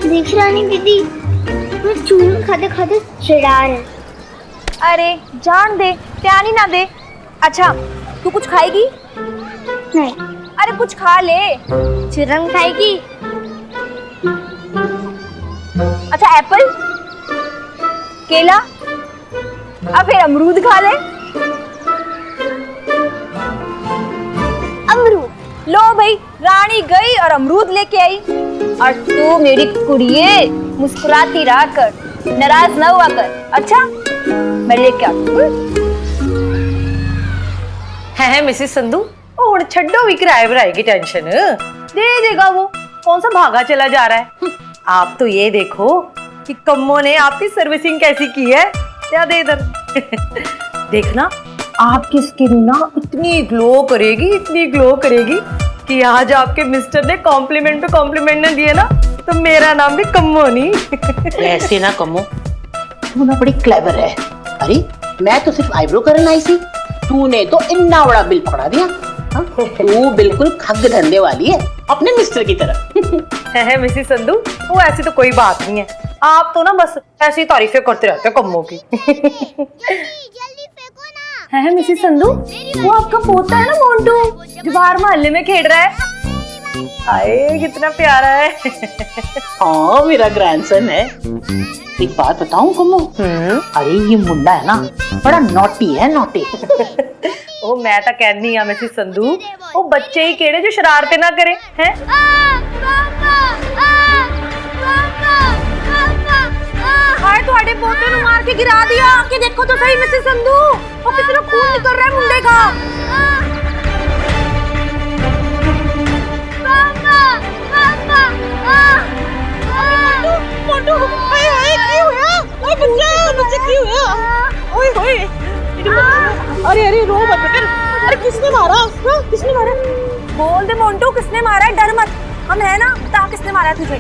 देख रानी दीदी, मैं चूरन खाते खाते चिढ़ा रहे। अरे जान दे, प्यानी ना दे। अच्छा, तू कुछ खाएगी? नहीं। अरे कुछ खा ले। चूरन खाएगी? अच्छा, एप्पल, केला, अब फिर अमरूद खा ले। अमरूद। लो भाई, रानी गई और अमरूद लेके आई, और तू मेरी कुड़िए मुस्कुराती रहा कर, नाराज ना हुआ कर। अच्छा, मैं लेके आती हूँ। है मिसेस संधू, और छड्डो भी किराए भराए की टेंशन दे देगा वो, कौन सा भागा चला जा रहा है। आप तो ये देखो कि कम्मो ने आपकी सर्विसिंग कैसी की है। क्या दे इधर देखना, आपकी स्किन ना इतनी ग्लो करेगी कि आज आपके मिस्टर ने कॉम्प्लीमेंट पे कॉम्प्लीमेंट न दिए ना तो मेरा नाम भी कम्मो नहीं। वैसे ना कम्मो, तू ना बड़ी क्लेवर है। अरे मैं तो सिर्फ आईब्रो करने आई थी, तूने तो इतना बड़ा बिल पड़ा दिया। तू बिल्कुल खग धंधे वाली है अपने मिस्टर की तरह। है मिसेस संधू, वो ऐसी तो कोई बात नहीं है, आप तो ना बस ऐसी तारीफें करते रहते हो कम्मो की। जल्दी फेंको ना। है मिसेस संधू, वो आपका पोता है ना मोंटू, जो बाहर मोहल्ले में खेल रहा है। आए कितना प्यारा है। हाँ मेरा ग्रैंडसन है। एक बात बताऊं कम्मो, अरे ये मुंडा है ना बड़ा नॉटी है, नॉटी। ओ मैं तो कहनी है मिसेस संधू, वो बच्चे ही केड़े जो शरारतें ना करे हैं। हाय तुम्हारे पोते ने मार के गिरा दिया, कि देखो तो सही मिसेस संधू, वो कितना खून निकल रहा है मुंडे का। अरे रो मत बेटा। अरे किसने मारा? किसने मारा? बोल दे मोंटू, किसने मारा है, डर मत, हम है ना, बता किसने मारा है तुझे।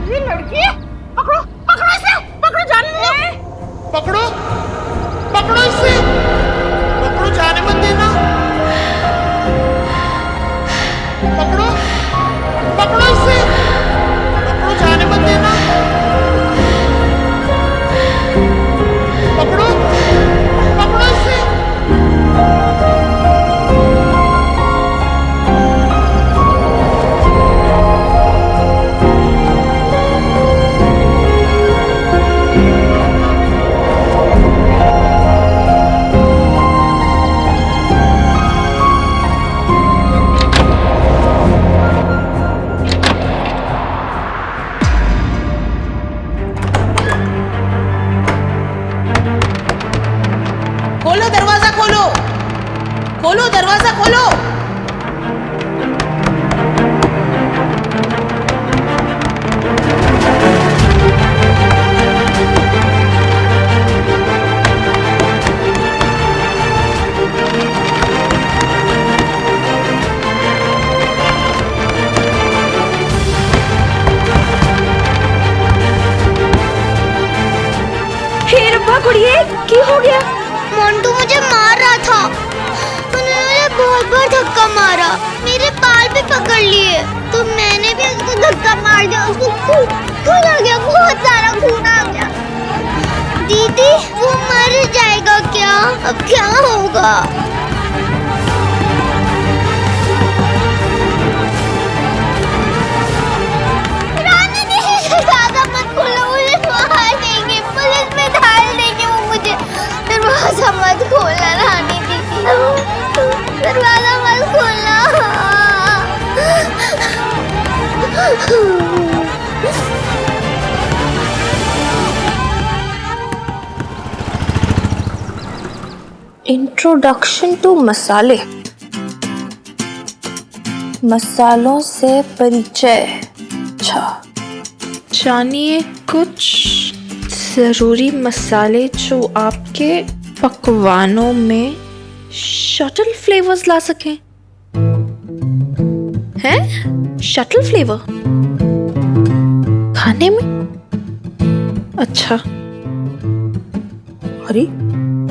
ये लड़की है, पकड़ो पकड़ो इसे, पकड़ो, जाने दो, पकड़ो पकड़ो इसे, पकड़ो, जाने मत देना, पकड़ो पकड़ो इसे, पकड़ो, जाने मत देना, पकड़ो पकड़ो इसे। खोलो दरवाजा, खोलो खोलो दरवाजा खोलो। हे रब्बा कुड़िए, क्या हो गया? मोंटू मुझे मार रहा था, उन्होंने मुझे बहुत बार धक्का मारा, मेरे बाल भी पकड़ लिए, तो मैंने भी उसको धक्का मार दिया, उसको खून आ गया, बहुत सारा खून आ गया। दीदी वो मर जाएगा क्या? अब क्या होगा? रानी दीदी ज्यादा मत खोलो, मुझे मार देंगे, पुलिस में डाल देंगे वो मुझे। दरवाजा मत खोलना रानी दीदी, दरवाजा मत खोलना। इंट्रोडक्शन टू मसाले, मसालों से परिचय। अच्छा, जानिए कुछ जरूरी मसाले जो आपके पकवानों में शटल फ्लेवर्स ला सकें। हैं? शटल फ्लेवर खाने में? अच्छा, अरे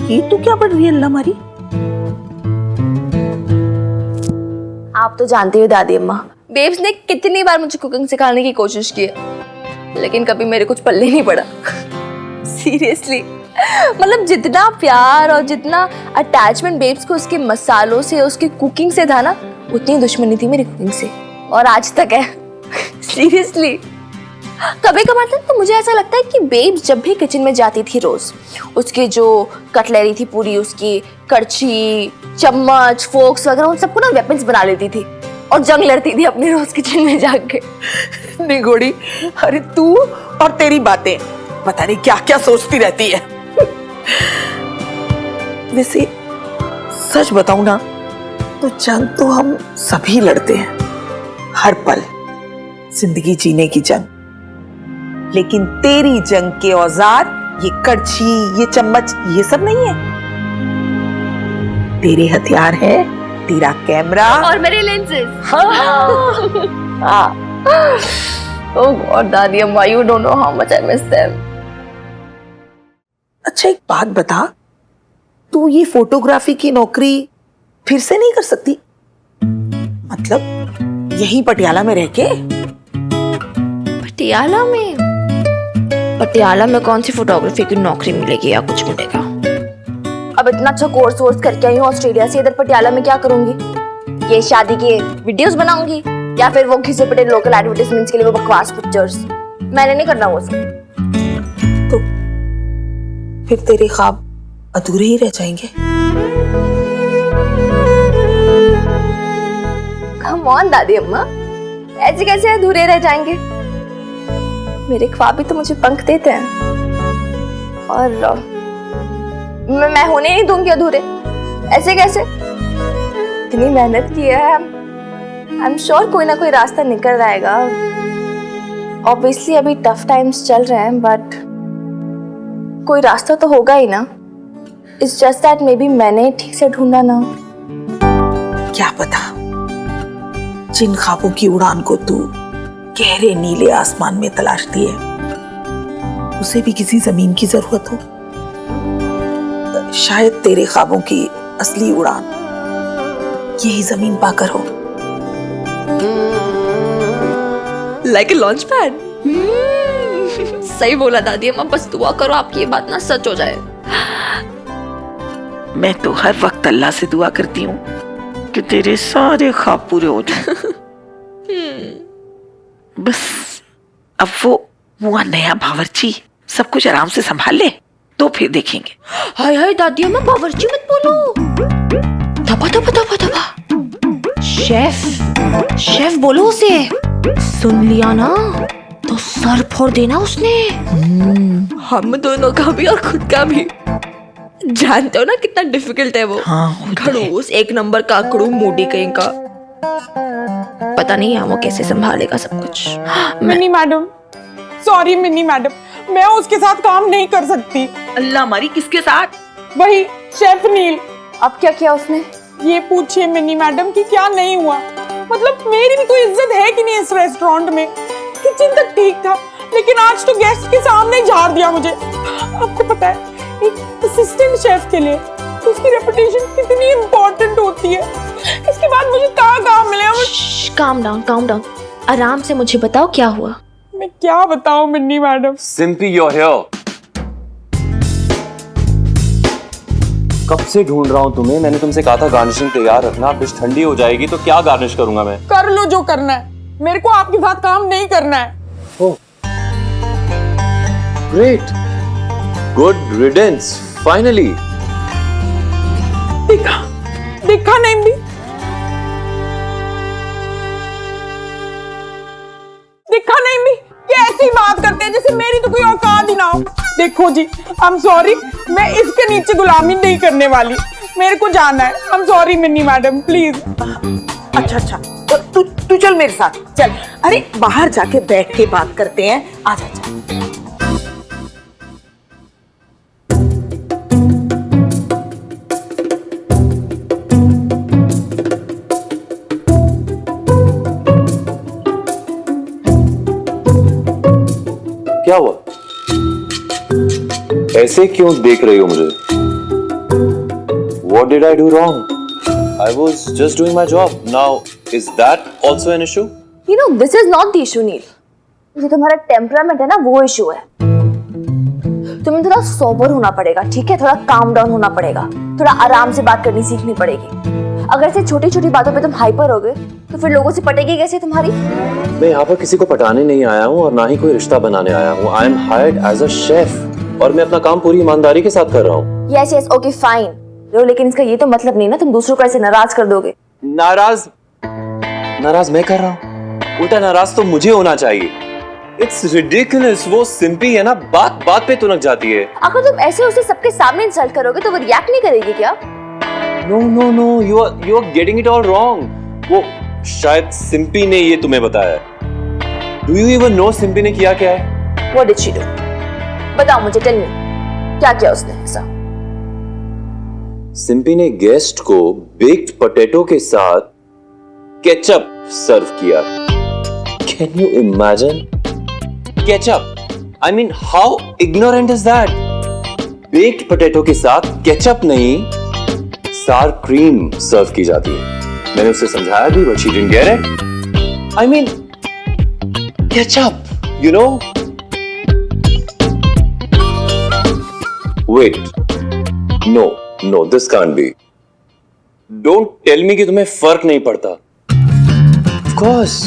ये तो क्या पढ़ रही है अल्लाह हमारी? आप तो जानती हो दादी अम्मा, बेब्स ने कितनी बार मुझे कुकिंग सिखाने की कोशिश की है, लेकिन कभी मेरे कुछ पल्ले नहीं पड़ा। सीरियसली, मतलब जितना प्यार और जितना अटैचमेंट बेब्स को उसके मसालों से, उसकी कुकिंग से था ना, उतनी दुश्मनी थी मेरी कुकिंग से, और आज तक है। सीरियसली, कभी कभार तक तो मुझे ऐसा लगता है कि बेब्स जब भी किचन में जाती थी रोज, उसकी जो कटलरी थी पूरी, उसकी कड़छी, चम्मच, फोक्स वगैरह, उन सबको ना वेपन्स बना लेती थी और जंग लड़ती थी अपने रोज किचन में जाके। निगोड़ी, अरे तू और तेरी बातें, पता नहीं क्या क्या सोचती रहती है। वैसे सच बताऊं ना तो जंग तो हम सभी लड़ते हैं, हर पल जिंदगी जीने की जंग। लेकिन तेरी जंग के औजार, ये कड़छी, ये चम्मच, ये सब नहीं है। तेरे हथियार है तेरा कैमरा और मेरे लेंसेज। Oh God, दादी अम्मा, you don't know how much I miss them. अच्छा एक बात बता, तू ये फोटोग्राफी की नौकरी फिर से नहीं कर सकती? मतलब यहीं पटियाला में रह के? पटियाला में कौन सी फोटोग्राफी की नौकरी मिलेगी या कुछ मिलेगा? अब इतना अच्छा कोर्स वोर्स करके आई हूँ ऑस्ट्रेलिया से, इधर पटियाला में क्या करूंगी? ये शादी के वीडियोस बनाऊंगी या फिर वो घिसे पिटे लोकल एडवर्टाइजमेंट्स के लिए वो बकवास पिक्चर्स? मैंने नहीं करना वो सब। तो फिर तेरे ख्वाब अधूरे ही रह जाएंगे। कम ऑन दादी अम्मा, ऐसे कैसे अधूरे रह जाएंगे? मेरे ख्वाब भी तो मुझे पंख देते हैं और मैं होने नहीं दूंगी अधूरे। ऐसे कैसे? इतनी मेहनत की है, आई एम श्योर कोई ना कोई रास्ता निकल आएगा। ऑब्वियसली अभी टफ टाइम्स चल रहे हैं बट कोई रास्ता तो होगा ही ना। It's just that may be मैंने ठीक से ढूंढा ना। क्या पता जिन ख्वाबों की उड़ान को तू गहरे नीले आसमान में तलाशती है उसे भी किसी जमीन की जरूरत हो। शायद तेरे ख्वाबों की असली उड़ान यही जमीन पाकर हो। Like a launch pad. सही बोला दादी अम्मा, बस दुआ करो आपकी ये बात ना सच हो जाए। मैं तो हर वक्त अल्लाह से दुआ करती हूँ कि तेरे सारे ख्वाब पूरे हो जाएं। बस अब वो नया बावर्ची सब कुछ आराम से संभाल ले तो फिर देखेंगे। हाय हाय दादी अम्मा, बावर्ची मत बोलो। दबा दबा दबा दबा। शेफ बोलो उसे। सुन लिया ना तो सर फोड़ देना उसने। हम दोनों का भी और खुद का भी। जानते हो ना कितना डिफिकल्ट है वो। हाँ, खड़ूस, एक नंबर का आकड़ू, मूडी कहीं का। पता नहीं है वो कैसे संभालेगा सब कुछ। Mini madam, sorry mini madam, मैं उसके साथ काम नहीं कर सकती। अल्लाह हमारी, किसके साथ? वही शेफ नील। अब क्या किया उसने? ये पूछिए मिनी मैडम कि क्या नहीं हुआ। मतलब मेरी भी कोई इज्जत है कि नहीं इस रेस्टोरेंट में? किचन तक ठीक था लेकिन आज तो गेस्ट के सामने ही झाड़ दिया मुझे। आपको पता है एक असिस्टेंट शेफ के लिए तो उसकी रेपुटेशन कितनी इम्पोर्टेंट होती है। इसके बाद मुझे कहाँ काम मिलेगा? Calm down. आराम से मुझे बताओ क्या हुआ। मैं क्या बताऊं Minni madam? Simpy you're here। कब से ढूंढ रहा हूँ तुम्हें। मैंने तुमसे कहा था गार्निशिंग तैयार रखना, डिश ठंडी हो जाएगी तो क्या गार्निश करूंगा मैं? कर लो जो करना है, मेरे को आपके साथ काम नहीं करना है। Oh great, good riddance, finally. देखा नहीं भी, देखा नहीं भी, ये ऐसी बात करते हैं जैसे मेरी तो कोई औकात ही ना हो। देखो जी, आई एम सॉरी, मैं इसके नीचे गुलामी नहीं करने वाली। मेरे को जाना है। I am sorry Minni madam, please. अच्छा तो तू चल मेरे साथ, चल। अरे बाहर जाके बैठ के बात करते हैं, आजा। क्या हुआ? ऐसे क्यों देख रही हो मुझे? What did I do wrong? I was just doing my job. Now, is that also an issue? You know, this is not the issue, नील। जो तुम्हारा टेम्परामेंट है ना, वो इशू है। तुम्हें थोड़ा सोबर होना पड़ेगा, ठीक है? थोड़ा काम डाउन होना पड़ेगा, थोड़ा आराम से बात करनी सीखनी पड़ेगी। अगर ऐसे छोटी छोटी बातों पे तुम हाइपर हो गए तो फिर लोगों से पटेगी कैसे तुम्हारी? मैं यहाँ पर किसी को पटाने नहीं आया हूँ और ना ही कोई रिश्ता बनाने आया हूँ। I am hired as a chef और मैं अपना काम पूरी ईमानदारी के साथ कर रहा हूँ। Yes, okay, fine। लेकिन इसका ये तो मतलब नहीं ना तुम दूसरों को ऐसे नाराज कर दोगे। नाराज मैं कर रहा हूँ? उल्टा नाराज तो मुझे होना चाहिए। It's ridiculous. वो सिंपी है ना, बात बात पे तुनक जाती है. अगर तुम ऐसे उसे सबके सामने इंसल्ट करोगे तो वो रिएक्ट नहीं करेगी क्या? No, no, no. You are getting it all wrong. वो शायद सिंपी ने ये तुम्हें बताया. Do you even know Simpy ने किया क्या है? What did she do? बताओ मुझे, टेल मी. क्या किया उसने ऐसा? सिंपी ने गेस्ट को बेक्ड पोटैटो के साथ केचप सर्व किया. Can you imagine? Ketchup. I mean, how ignorant is that? Baked potato के साथ केचप नहीं, sour cream सर्व की जाती है. मैंने उसे समझाया भी, but she didn't get it. I mean, ketchup, you know? Wait. No, this can't be. Don't tell me कि तुम्हें फर्क नहीं पड़ता. Of course.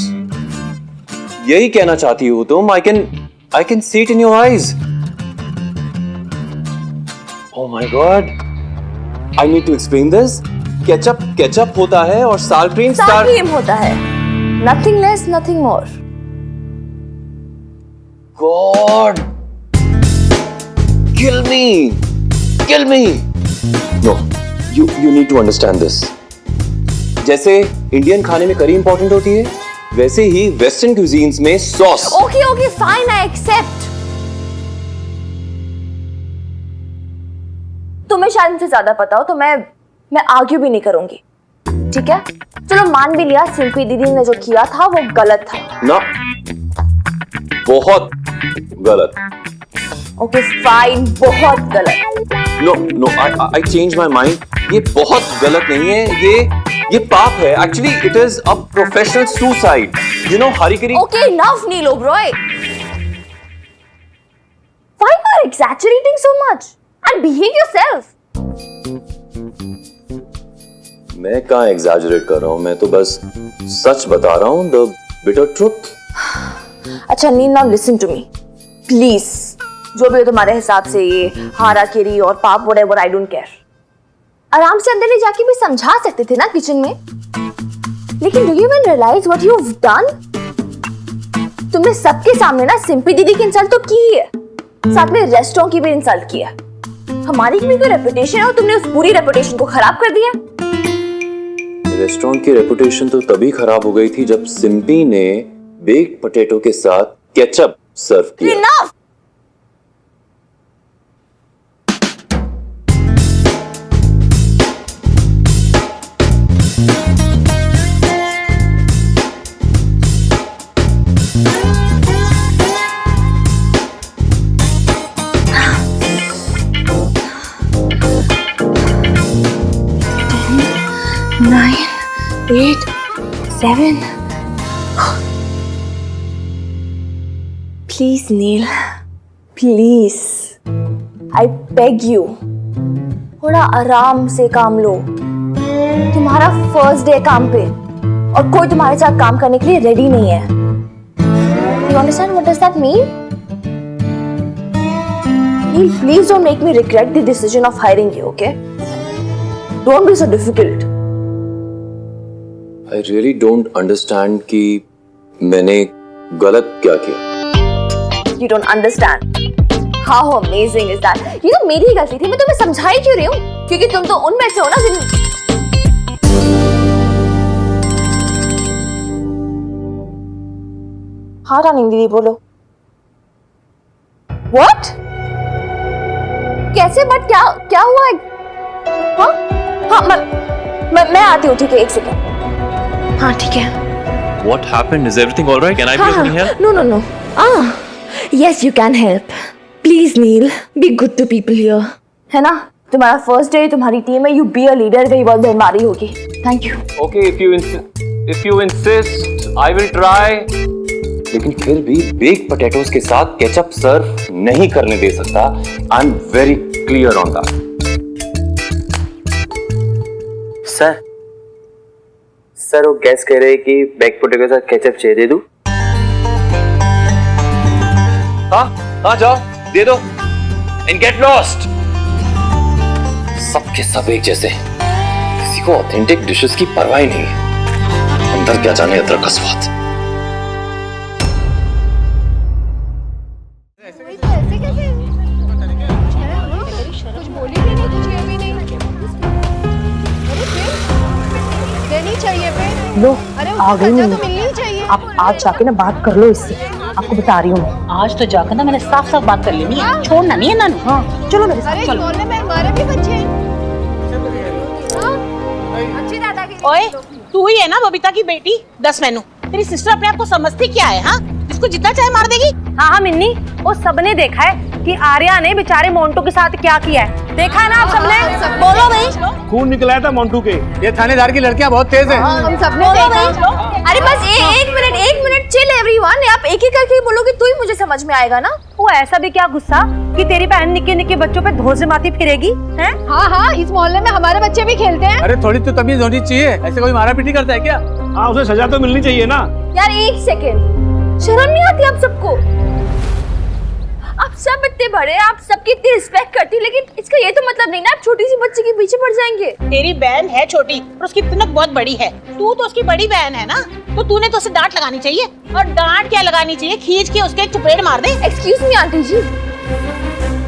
यही कहना चाहती हो तुम. I can see it in your eyes. Oh my God. I need to explain this. Ketchup होता है और sour cream होता है. Nothing less, nothing more. God. Kill me. No, you need to understand this. जैसे Indian खाने में करी important होती है, वैसे ही वेस्टर्न क्यूजीन्स में sauce. Okay, fine, I accept. तुम्हें शायद मुझसे ज्यादा पता हो तो मैं आर्ग्यू भी नहीं करूंगी. ठीक है, चलो मान भी लिया सिंपी दीदी ने जो किया था वो गलत था. ना, बहुत गलत. ओके फाइन, बहुत गलत. No, I changed my mind. ये बहुत गलत नहीं है. ये पाप है. Actually, it is a professional suicide. You know, harikari. Okay, enough, Neil Oberoi. Why you are exaggerating so much? And behave yourself. मैं कहाँ exaggerate कर रहा हूँ. मैं तो बस सच बता रहा हूँ. The bitter truth. अच्छा नील, now listen to me, please. जो भी हो तुम्हारे हिसाब से ये हारा केरी और पाप whatever, I don't care. आराम से अंदर ले जाके भी समझा सकते थे ना किचन में. लेकिन do you even realize what you've done? तुमने सबके सामने ना सिंपी दीदी की इंसल्ट तो की है, साथ में रेस्टोरेंट की भी इंसल्ट की है. हमारी भी कोई रेपुटेशन है और तुमने उस पूरी रेपुटेशन को खराब कर दिया. रेस्टोरेंट की रेपुटेशन तो तभी खराब हो गई थी जब सिंपी ने बेक्ड पोटैटो के साथ केचप सर्व किया. Enough! Nine, 8, 7. Please, Neil. Please. I beg you. थोड़ा आराम से काम लो. तुम्हारा फर्स्ट डे काम पे और कोई तुम्हारे साथ काम करने के लिए रेडी नहीं है. You understand what does that mean? Neil, please don't make me regret the decision of hiring you, okay? Don't be so difficult. I really don't understand कि मैंने गलत क्या किया. You don't understand. How amazing is that? ये तो मेरी ही गलती थी. मैं तुम्हें समझा ही क्यों रही हूँ? क्योंकि तुम तो उनमें से हो ना जिन... हाँ रानी दीदी बोलो. What? कैसे? बट क्या हुआ है? हाँ मैं आती हूँ. ठीक है, एक सेकेंड. हाँ ठीक है. What happened? Is everything all right? Can I be of any help? No. Yes, you can help. Please, Neil, be good to people here. है ना? तुम्हारा फर्स्ट डे, तुम्हारी टीम है. You be a leader. कहीं बहुत बीमारी होगी. Thank you. Okay, if you insist, I will try. लेकिन फिर भी बेक्ड पोटैटोस के साथ केचप सर्व नहीं करने दे सकता. I'm very clear on that. Sir वो गैस कह रहे कि बेक्ड पोटैटो के साथ केचप चाहिए, दे दूं? हाँ जाओ दे दो. And get lost. सबके सब एक जैसे, किसी को ऑथेंटिक डिशेस की परवाह ही नहीं है. अंदर क्या जाने अदरक का स्वाद. लो आ गई नहीं। आप आज जाके ना बात कर लो इससे, आपको बता रही हूँ मैं। आज तो जाकर ना मैंने साफ साफ बात कर लेनी है, छोड़ना नहीं है ना। हाँ चलो मेरे साथ चलो। ओए तू ही है ना बबीता की बेटी? दस मैनू तेरी सिस्टर अपने आप को समझती क्या है? हाँ, जिसको जितना चाहे मार देगी। हाँ मिन्नी, वो सबने देखा है कि आर्या ने बेचारे मोंटू के साथ क्या किया है। देखा है ना आप सबने? बोलो भाई। खून निकला था मोंटू के। ये थानेदार की लड़कियां बहुत तेज हैं। हम सबने देखा। अरे बस एक मिनट चिल एवरीवन। आप एक एक करके बोलोगे तो ही मुझे समझ में आएगा ना। वो ऐसा भी क्या गुस्सा कि तेरी बहन निक्के निक्के बच्चों पे धोसे मारती फिरेगी हैं? हाँ, इस मोहल्ले में हमारे बच्चे भी खेलते हैं। अरे थोड़ी तो तमीज होनी चाहिए, ऐसे कोई मारा पीटी करता है क्या? हाँ, उसे सजा तो मिलनी चाहिए ना। यार एक सेकेंड, शर्म नहीं आती आप सबको? आप सब इतने बड़े, आप सबकी इतनी रिस्पेक्ट करती, लेकिन इसका ये तो मतलब नहीं ना आप छोटी सी बच्ची के पीछे पड़ जाएंगे। तेरी बहन है छोटी और उसकी तिनक बहुत बड़ी है। तू तो उसकी बड़ी बहन है ना, तो तूने तो उसे डांट लगानी चाहिए। और डांट क्या लगानी चाहिए, खींच के उसके एक चपेट मार दे। एक्सक्यूज मी आंटी जी,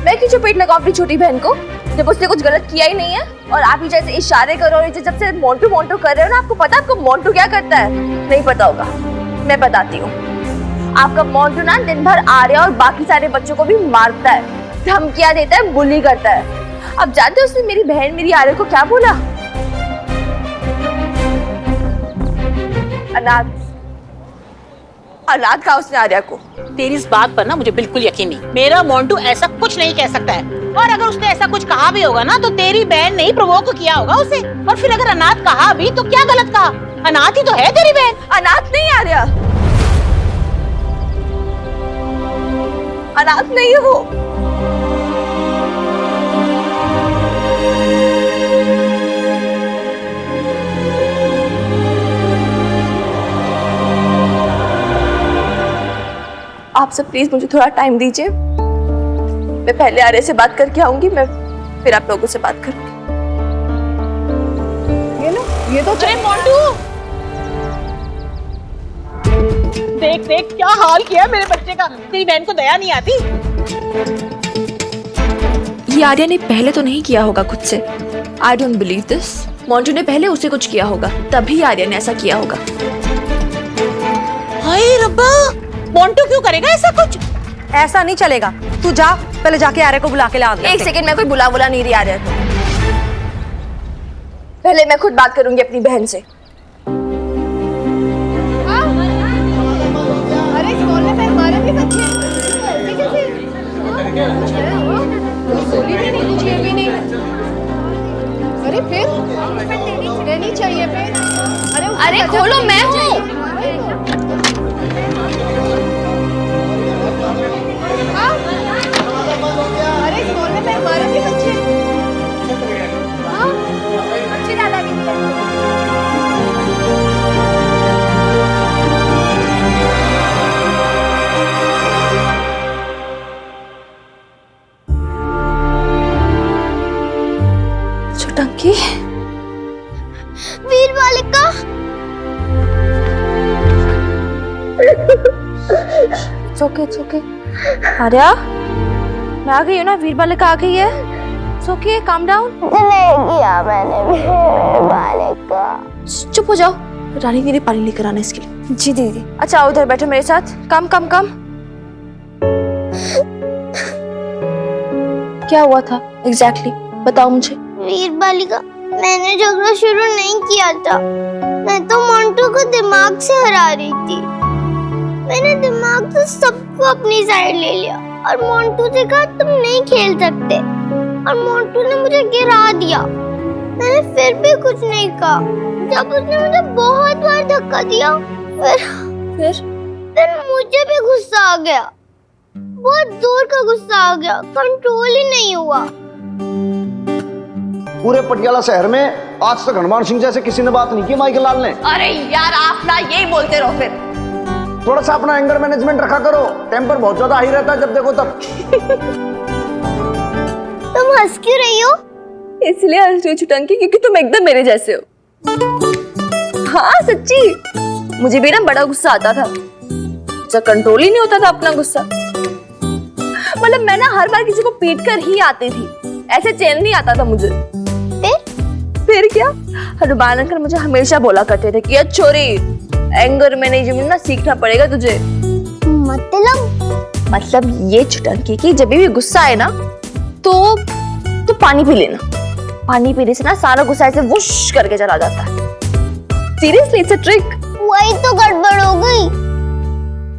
मैं क्यों चपेट लगाऊं अपनी छोटी बहन को जब उसने कुछ गलत किया ही नहीं है? और आप ही जैसे इशारे करो, और जब से मोंटू मोंटू कर रहे हो ना, आपको पता है आपको मोंटू क्या करता है? नहीं पता होगा, मैं बताती हूँ। आपका मोंटू ना दिन भर आर्या और बाकी सारे बच्चों को भी मारता है, धमकियां देता है, बुली करता है। अब जानते हो उसने मेरी बहन मेरी आर्या को क्या बोला? अनाथ कहा उसने आर्या को। तेरी इस बात पर ना मुझे बिल्कुल यकीन नहीं। मेरा मोंटू ऐसा कुछ नहीं कह सकता है, और अगर उसने ऐसा कुछ कहा भी होगा ना, तो तेरी बहन ने ही प्रोवोक किया होगा उसे। और फिर अगर अनाथ कहा भी तो क्या गलत कहा? अनाथ ही तो है तेरी बहन। अनाथ नहीं आर्या, अनाथ नहीं हो। आप सब प्लीज मुझे थोड़ा टाइम दीजिए, मैं पहले आर्या से बात करके आऊंगी, मैं फिर आप लोगों से बात करूंगी। ये तो चले मोंटू, देख देख क्या हाल किया मेरे बच्चे का। तेरी बहन को दया नहीं आती? ये आर्या ने पहले तो नहीं किया होगा खुद से। I don't believe this. Montu ने पहले उसे कुछ किया होगा, तभी आर्या ने ऐसा किया होगा। हाय रब्बा, मोंटू क्यों करेगा ऐसा कुछ? ऐसा नहीं चलेगा, तू जा पहले जाके आर्या को बुला के ला। एक सेकंड, मैं कोई बुला नहीं रही आर्या को। पहले मैं खुद बात करूंगी अपनी बहन से। अरे इस मोहल्ले में हमारे भी बच्चे हैं, कैसे? बोली भी नहीं, कुछ भी नहीं। अरे फिर लेनी चाहिए फिर। अरे खोलो, मैं हूँ। अरे इस मोहल्ले में हमारे भी बच्चे हैं। अच्छी दादागिरी है। छुटंकी, वीर बालिका, it's okay। आर्या, मैं आ गई हूँ ना, वीर बालिका आ गई है। It's okay, calm down। नहीं किया मैंने वीर बालिका। चुप हो जाओ, रानी दीदी पानी लेकर आना इसके लिए। जी दीदी। अच्छा आओ इधर बैठो मेरे साथ। कम। क्या हुआ था एग्जैक्टली बताओ मुझे। वीर बालिका, मैंने झगड़ा शुरू नहीं किया था, मैं तो मोंटू को दिमाग से हरा रही थी। मैंने दिमाग से सबको अपनी साइड ले लिया और मोंटू से कहा तुम नहीं खेल सकते, और मोंटू ने मुझे गिरा दिया। मैंने फिर भी कुछ नहीं कहा, जब उसने मुझे बहुत बार धक्का दिया, फिर मुझे भी गुस्सा आ गया, बहुत जोर का गुस्सा आ गया, कंट्रोल ही नहीं हुआ। पूरे पटियाला शहर में आज तक हनुमान सिंह जैसे किसी ने बात नहीं की माइकल लाल ने। अरे यार आप ना यही बोलते रहो फिर। थोड़ा सा अपना एंगर मैनेजमेंट रखा करो, टेम्पर बहुत ज्यादा हाई रहता है जब देखो तब। तुम हंस क्यों रही हो? इसलिए हंस रही हूँ छुटंकी, क्योंकि तुम एकदम मेरे जैसे हो। हाँ सच्ची, मुझे भी ना बड़ा गुस्सा आता था, जब कंट्रोल ही नहीं होता था अपना गुस्सा। मतलब मैं ना हर बार किसी को पीट कर ही आती थी, ऐसे चैन नहीं आता था मुझे। फिर क्या? हनुमान अंकल मुझे हमेशा बोला करते थे कि छोरी एंगर मैनेजमेंट ना सीखना पड़ेगा तुझे। मतलब ये चुटकी कि जब भी गुस्सा आए ना तो पानी पी लेना। पानी पीने से ना सारा गुस्सा ऐसे वुश करके चला जाता है। Seriously it's a trick. वही तो गड़बड़ हो गई,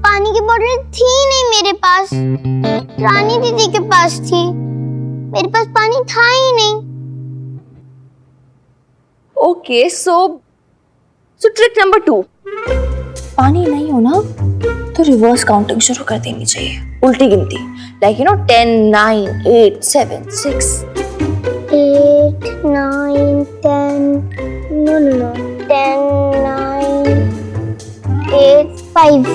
पानी की बोतल थी नहीं मेरे पास, रानी दीदी के पास थी, मेरे पास पानी था ही नहीं। ओके सो ट्रिक नंबर 2, पानी नहीं हो ना तो रिवर्स काउंटिंग शुरू कर देनी चाहिए, उल्टी गिनती, लाइक 10 9 8 7 6 8 9 10 no 10 9 8 5।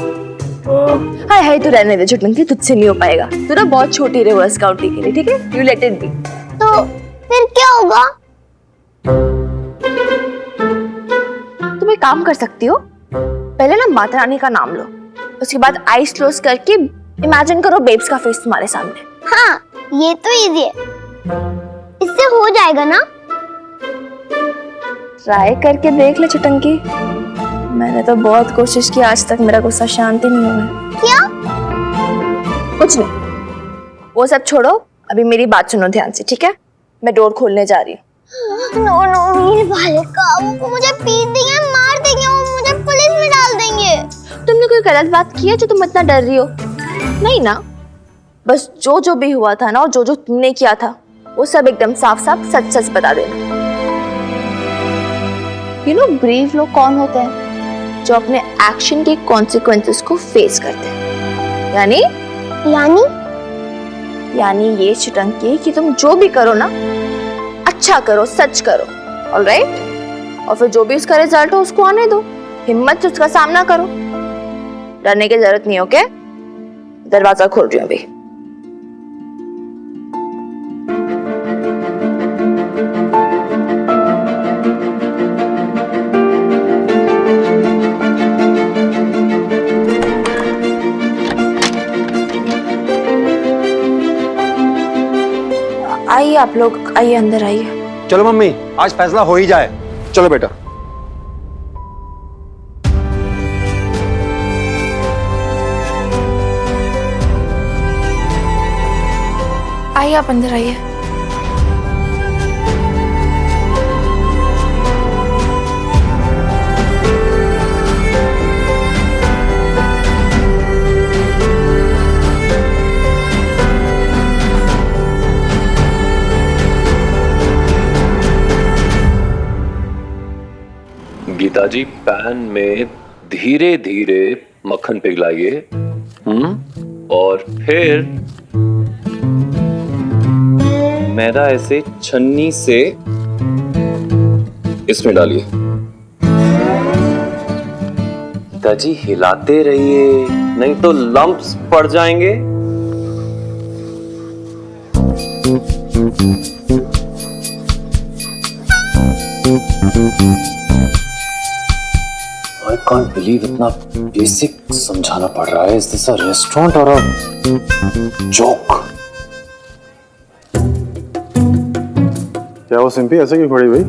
हाय हाय तू रहने दे चुटकी, तुझसे नहीं हो पाएगा, तू ना बहुत छोटी रिवर्स काउंटिंग के लिए, ठीक है? You let it be. तो फिर क्या होगा? तुम एक काम कर सकती हो, पहले ना माता रानी का नाम लो, उसके बाद आईज क्लोज करके इमेजिन करो बेब्स का फेस तुम्हारे सामने। हाँ ये तो इजी है, इससे हो जाएगा ना? ट्राई करके देख ले चुटंकी, मैंने तो बहुत कोशिश की, आज तक मेरा गुस्सा शांत ही नहीं हुआ है। क्या? कुछ नहीं, वो सब छोड़ो, अभी मेरी बात सुनो ध्यान से, ठीक है? मैं डोर खोलने जा रही हूँ। नो वीर बालिका, वो मुझे पीट देंगे, मार देंगे, वो मुझे पुलिस में डाल देंगे। तुमने कोई गलत बात की है जो तुम इतना डर रही हो? नहीं ना, बस जो भी हुआ था ना और जो तुमने किया था वो सब एकदम साफ साफ सच सच बता देना। यू नो ब्रेव लोग कौन होते हैं? जो अपने एक्शन के कॉन्सिक्वेंसेस को फेस करते हैं। यानी ये चुटंकी कि तुम जो भी करो ना अच्छा करो, सच करो, ऑलराइट? और फिर जो भी उसका रिजल्ट हो उसको आने दो, हिम्मत से उसका सामना करो, डरने की जरूरत नहीं, ओके? दरवाजा खोल रही हूँ अभी। आइए आप लोग, आइए अंदर आइए। चलो मम्मी, आज फैसला हो ही जाए। चलो बेटा। आइए आप अंदर आइए। गीता जी, पैन में धीरे धीरे मक्खन पिघलाइए, और फिर मैदा ऐसे छन्नी से इसमें डालिए। गीता जी हिलाते रहिए, नहीं तो लंप्स पड़ जाएंगे। I can't believe इतना बेसिक समझाना पड़ रहा है। Is this a restaurant or a joke? क्या वो सिंपी ऐसे क्यों खड़ी भाई?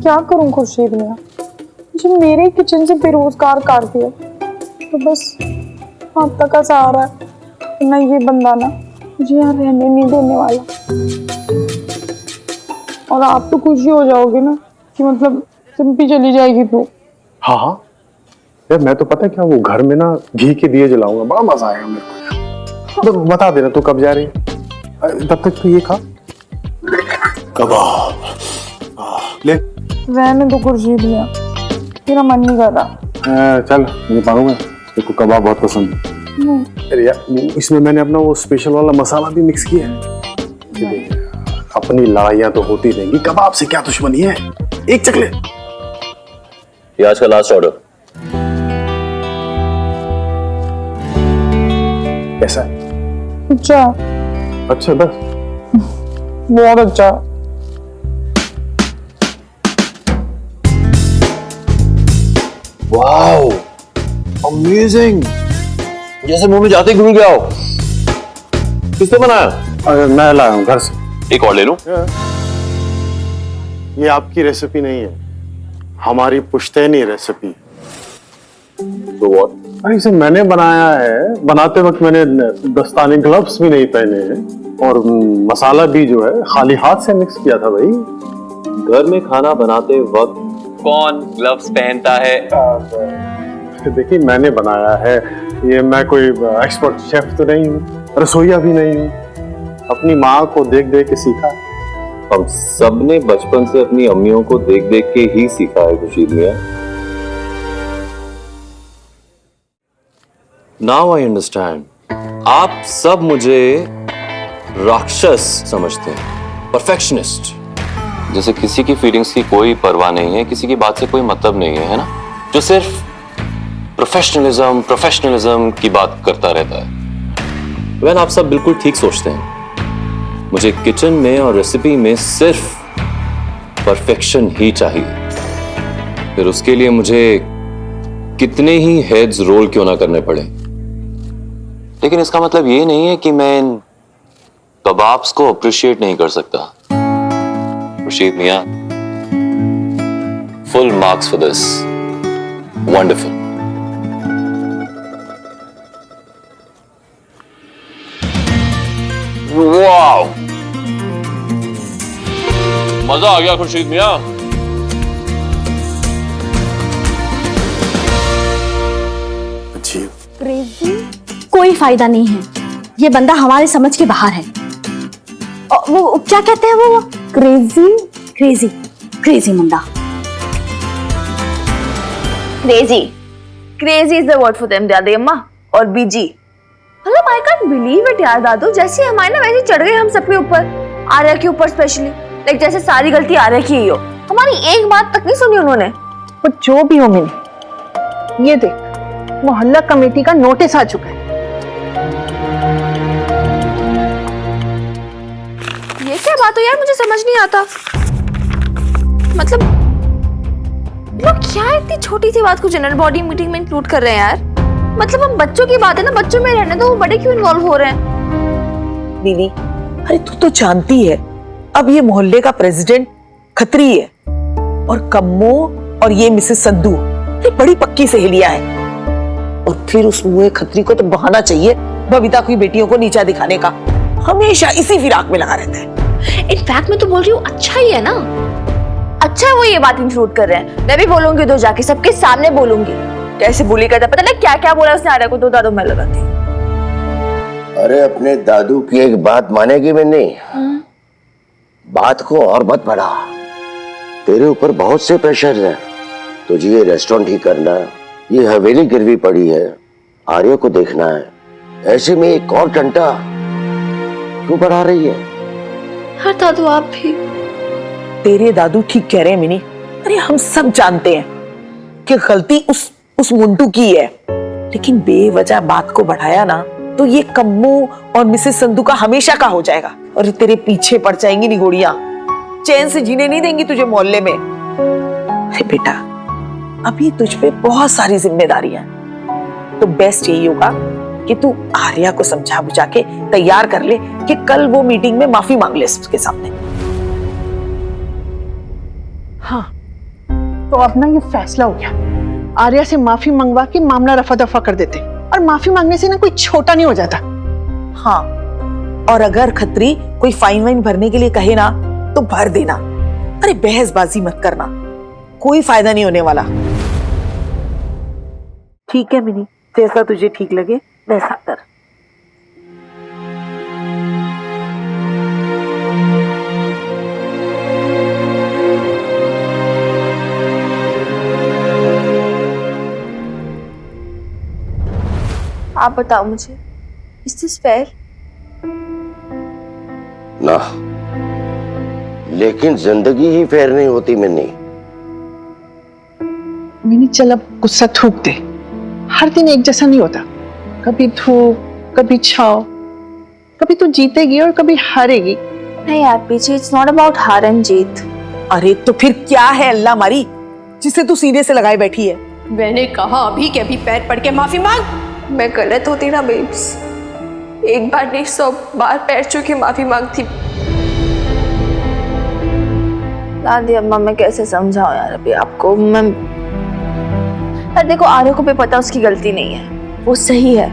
क्या करूं खुर्शीद मियां, मुझे मेरे किचन से बेरोजगार कर दिया, तो बस आप तक का सहारा है ना, ये बंदा ना मुझे यहाँ रहने नहीं देने वाला। और आप तो खुशी हो जाओगे ना कि मतलब सिंपी चली जाएगी तो। हाँ हाँ यार, मैं तो पता है क्या, वो घर में ना घी के दिए जलाऊंगा, बड़ा मजा आएगा मेरे को। तो बता देना तू कब जा रही है, तब तक तू ये खा कबाब। ले रहने तो खुर्शीद मियां, मेरा मन नहीं कर रहा। चल मुझे मालूम है तेरे को कबाब बहुत पसंद है। अरे यार इसमें मैंने अपना वो स्पेशल वाला मसाला भी मिक्स किया है। अपनी लड़ाइयाँ तो होती रहेंगी, कबाब से क्या दुश्मनी है, एक चकले। ये आज का लास्ट ऑर्डर। कैसा है? अच्छा अच्छा बस बहुत अच्छा। वाओ अमेजिंग, जैसे मुंह में जाते ही घुल गया हो। किसने बनाया? मैं लाया हूँ घर से। एक और ले लूं? ये आपकी रेसिपी नहीं है, हमारी पुश्तैनी रेसिपी। तो व्हाट? भाई इसे मैंने बनाया है, बनाते वक्त मैंने दस्ताने ग्लव्स भी नहीं पहने हैं और मसाला भी जो है खाली हाथ से मिक्स किया था भाई। घर में खाना बनाते वक्त कौन ग्लव्स पहनता है? देखिए मैंने बनाया है, ये मैं कोई एक्सपर्ट शेफ तो नहीं हूँ, रसोइया भी नहीं हूँ, अपनी माँ को देख देख के सीखा। हम सब ने बचपन से अपनी अम्मियों को देख देख के ही सीखा है खुर्शीद मियां। नाउ आई अंडरस्टैंड, आप सब मुझे राक्षस समझते हैं, परफेक्शनिस्ट, जैसे किसी की फीलिंग्स की कोई परवाह नहीं है, किसी की बात से कोई मतलब नहीं है ना, जो सिर्फ प्रोफेशनलिज्म की बात करता रहता है। वैन आप सब बिल्कुल ठीक सोचते हैं। मुझे किचन में और रेसिपी में सिर्फ परफेक्शन ही चाहिए, फिर उसके लिए मुझे कितने ही हेड्स रोल क्यों ना करने पड़े। लेकिन इसका मतलब ये नहीं है कि मैं इन कबाब्स को अप्रिशिएट नहीं कर सकता। खुर्शीद मियां, full marks for this, wonderful. Wow, मजा आ गया खुर्शीद मियां। क्रेजी कोई फायदा नहीं है, ये बंदा हमारे समझ के बाहर है। वो क्या कहते हैं वो crazy crazy crazy Munda. Crazy crazy is the word for them दादी अम्मा। और बीजी, मतलब आई कांट बिलीव इट यार दादू, जैसे हमारे ना वैसे चढ़ गए हम सबके ऊपर, आर्या के ऊपर स्पेशली, लाइक जैसे सारी गलती आर्या की ही हो। हमारी एक बात तक नहीं सुनी उन्होंने। वो जो भी हो मिनी, ये देख मोहल्ला कमेटी का नोटिस आ चुका है। ये क्या बात हो यार, मुझे समझ नहीं आता। मतलब लोग क्या इतनी छोटी सी बात को जनरल बॉडी मीटिंग में इंक्लूड कर रहे हैं यार। मतलब हम बच्चों की बात है ना, बच्चों में रहने दो, वो बड़े क्यों इन्वॉल्व हो रहे हैं? दीदी, अरे तू तो जानती है अब ये मोहल्ले का प्रेसिडेंट खत्री है और कम्मो और ये मिसेस संधू ये बड़ी पक्की सहेलियां हैं। और फिर उस मुए खत्री को तो बहाना चाहिए बबीता की बेटियों को नीचा दिखाने का, हमेशा इसी फिराक में लगा रहता है। इनफैक्ट मैं तो बोल रही हूँ अच्छा ही है ना, अच्छा है वो ये बात इंक्लूड कर रहे हैं। मैं भी बोलूंगी तो जाके सबके सामने बोलूंगी, कैसे बुली करता पता नहीं क्या क्या बोला उसने आर्या को, तो दादू मैं लगाती। अरे अपने दादू की एक बात मानेगी मैंने, बात को और मत बढ़ा, तेरे ऊपर बहुत से प्रेशर है, तुझे ये रेस्टोरेंट ही करना है, ये हवेली गिरवी पड़ी है, आर्या को देखना है, ऐसे में एक और टंटा क्यों बढ़ा रही है? हर दादू आप भी। तेरे दादू ठीक कह रहे हैं मिनी। अरे हम सब जानते हैं कि गलती उस मुंटू की है, लेकिन बेवजह बात को बढ़ाया ना तो ये कम्मू और मिसेस संधू का हमेशा का हो जाएगा और तेरे पीछे पड़ जाएंगी निगोड़ियां, चैन से जीने नहीं देंगी तुझे मोहल्ले में। अरे बेटा, अभी तुझ पे बहुत सारी जिम्मेदारियां, तो बेस्ट यही होगा कि तू आर्या को समझा बुझा के तैयार कर ले कि कल वो मीटिंग में माफी मांग ले उसके सामने। हाँ, तो अब ना ये फैसला हो गया, आर्या से माफी मंगवा के मामला रफा दफा कर देते, और माफी मांगने से ना कोई छोटा नहीं हो जाता। हाँ, और अगर खत्री कोई फाइन वाइन भरने के लिए कहे ना तो भर देना। अरे बहसबाजी मत करना, कोई फायदा नहीं होने वाला। ठीक है मिनी, जैसा तुझे ठीक लगे वैसा कर। आप बताओ मुझे, इज दिस फेयर? ना, लेकिन जिंदगी ही फेयर नहीं होती मिनी। मिनी चल अब गुस्सा थूक दे, हर दिन एक जैसा नहीं होता, कभी धूप कभी छाव, कभी तू जीतेगी और कभी हारेगी। नहीं यार पीछे, इट्स नॉट अबाउट हार एंड जीत। अरे तो फिर क्या है अल्लाह मारी जिसे तू सीने से लगाए बैठी है? मैंने कहा अभी के अभी पैर पड़ के माफी मांग। मैं गलत होती ना बेब्स, एक बार नहीं 100 बार पैर छू के माफी मांगती। दादी अम्मा मैं कैसे समझाऊं यार अभी आपको। मैं यार देखो आर्य को भी पता उसकी गलती नहीं है, वो सही है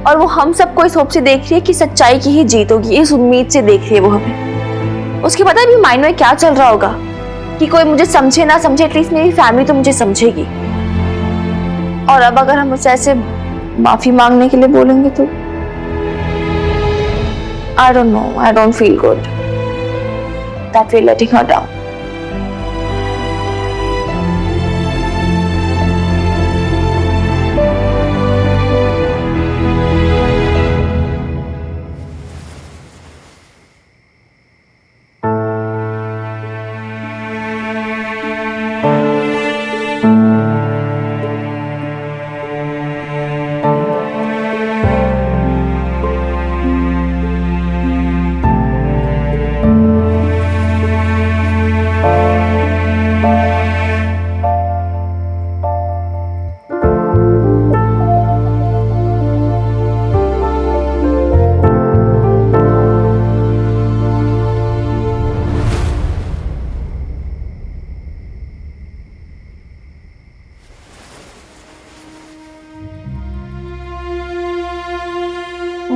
और वो हम सबको इस होप से देख रही है कि सच्चाई की ही जीत होगी, इस उम्मीद से देख रही है वो हमें। उसके पता है अभी माइंड में क्या चल रहा होगा कि कोई मुझे समझे ना समझे एटलीस्ट मेरी फैमिली तो मुझे समझेगी। और अब अगर हम उसे ऐसे माफी मांगने के लिए बोलेंगे तो I don't know, I don't feel good that we're letting her down.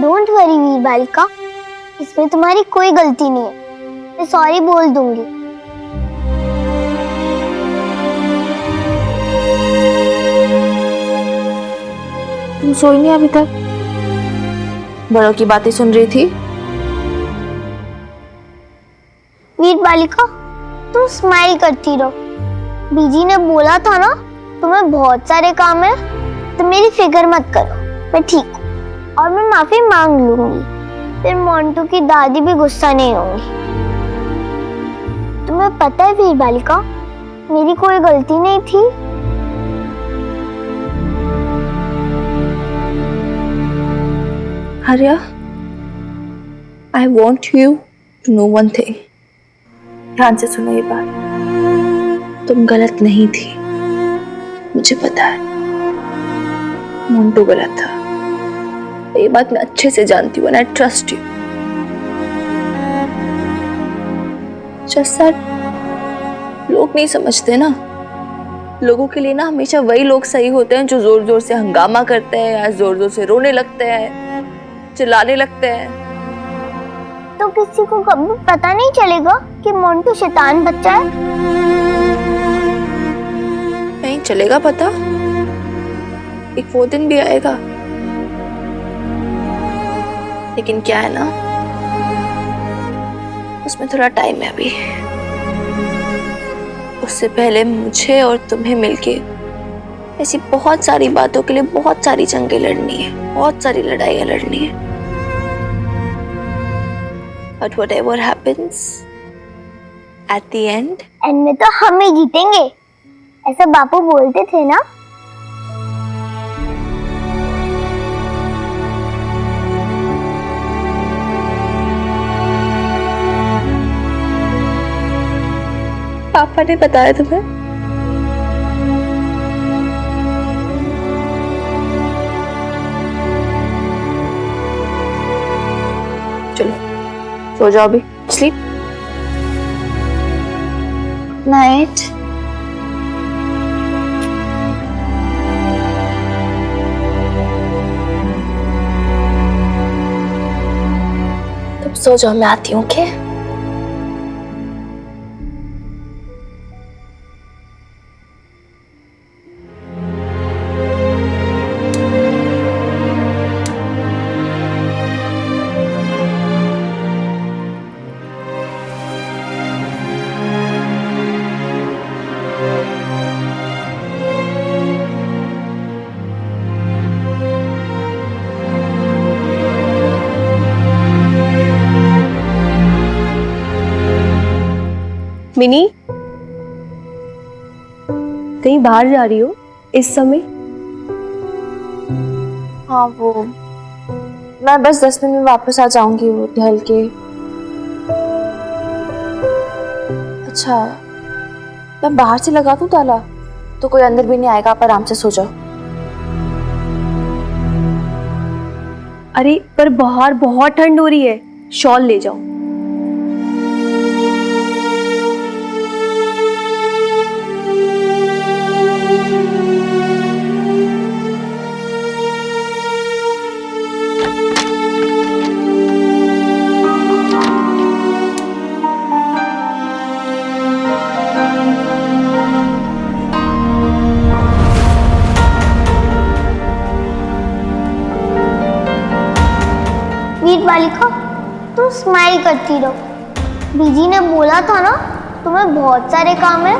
Don't worry वीर बालिका, इसमें तुम्हारी कोई गलती नहीं है, मैं सॉरी बोल दूंगी। तुम सोई नहीं अभी तक? बड़ों की बातें सुन रही थी? वीर बालिका तुम स्माइल करती रहो, बीजी ने बोला था ना तुम्हें बहुत सारे काम है, तो मेरी फिक्र मत करो, मैं ठीक हूँ और मैं माफी मांग लूंगी, फिर मोंटू की दादी भी गुस्सा नहीं होंगी। तुम्हें पता है वीर बालिका मेरी कोई गलती नहीं थी। Arya, I want you to know one thing. ध्यान से सुनो ये बात, तुम गलत नहीं थी, मुझे पता है मोंटू गलत था, ये बात मैं अच्छे से जानती हूँ, I trust you. Just that लोग नहीं समझते ना, लोगों के लिए ना हमेशा वही लोग सही होते हैं जो जोर जोर से हंगामा करते हैं या जोर जोर से रोने लगते हैं, चिल्लाने लगते हैं। तो किसी को कभी पता नहीं चलेगा कि मोंटू शैतान बच्चा है? नहीं चलेगा पता, एक वो दिन भी आएगा, लेकिन क्या है ना उसमें थोड़ा टाइम है अभी। उससे पहले मुझे और तुम्हें मिलके ऐसी बहुत सारी बातों के लिए बहुत सारी जंगें लड़नी है, बहुत सारी लड़ाइयां लड़नी है। But whatever happens, at the end में तो हम ही जीतेंगे, ऐसा बापू बोलते थे ना। पापा ने बताया तुम्हें? चलो सो जाओ अभी, स्लीप, नाइट। तुम सो जाओ, मैं आती हूँ, ओके? मिनी, कहीं बाहर जा रही हो इस समय? हाँ वो मैं बस 10 मिनट में वापस आ जाऊंगी, वो टहल के। अच्छा मैं बाहर से लगा दूं ताला, तो कोई अंदर भी नहीं आएगा, आप आराम से सो जाओ। अरे पर बाहर बहुत ठंड हो रही है, शॉल ले जाओ। तू स्माइल करती रहो। बीजी ने बोला था ना तुम्हें बहुत सारे काम है,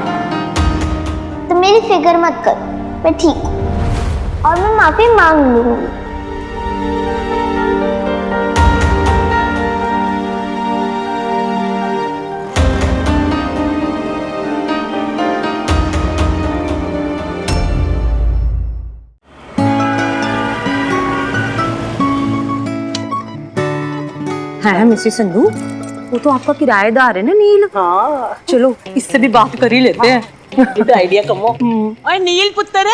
तो मेरी फिक्र मत कर, मैं ठीक हूँ और मैं माफी मांग लूंगी। है मिसेस संधू, वो तो आपका किराएदार है ना नील। हाँ चलो इससे भी बात कर ही लेते हैं। गुड आइडिया कमो। और नील पुत्र,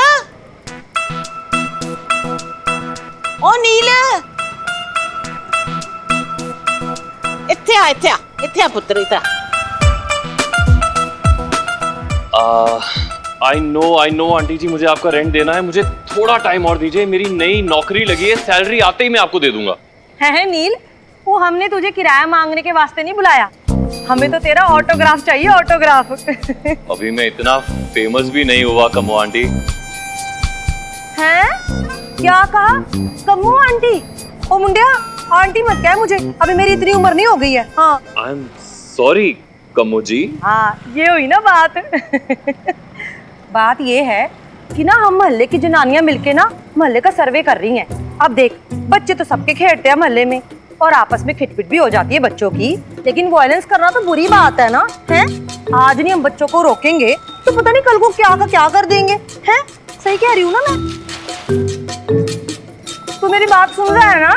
ओ नील, इत्थे आ पुत्र, इत्थे आई नो आंटी जी, मुझे आपका रेंट देना है, मुझे थोड़ा टाइम और दीजिए, मेरी नई नौकरी लगी है, सैलरी आते ही मैं आपको दे दूंगा। है नील, वो हमने तुझे किराया मांगने के वास्ते नहीं बुलाया, हमें तो तेरा ऑटोग्राफ चाहिए, ऑटोग्राफ। अभी मैं इतना फेमस भी नहीं हुआ कमो आंटी। हैं? क्या कहा? कम्मू आंटी? ओ मुंडिया, आंटी मत कह मुझे, अभी मेरी इतनी उम्र नहीं हो गई है। हाँ आई एम सॉरी कम्मो जी। हाँ ये हुई ना बात। बात ये है कि ना हम मोहल्ले की जनानियां मिलके ना मोहल्ले का सर्वे कर रही हैं। अब देख, बच्चे तो सबके खेलते हैं मोहल्ले में और आपस में खिटपिट भी हो जाती है बच्चों की, लेकिन वायलेंस करना तो बुरी बात है ना। हैं? आज नहीं हम बच्चों को रोकेंगे तो पता नहीं कल को क्या का क्या कर देंगे। हैं? सही कह रही हूँ ना मैं? तू मेरी बात सुन रहा है ना?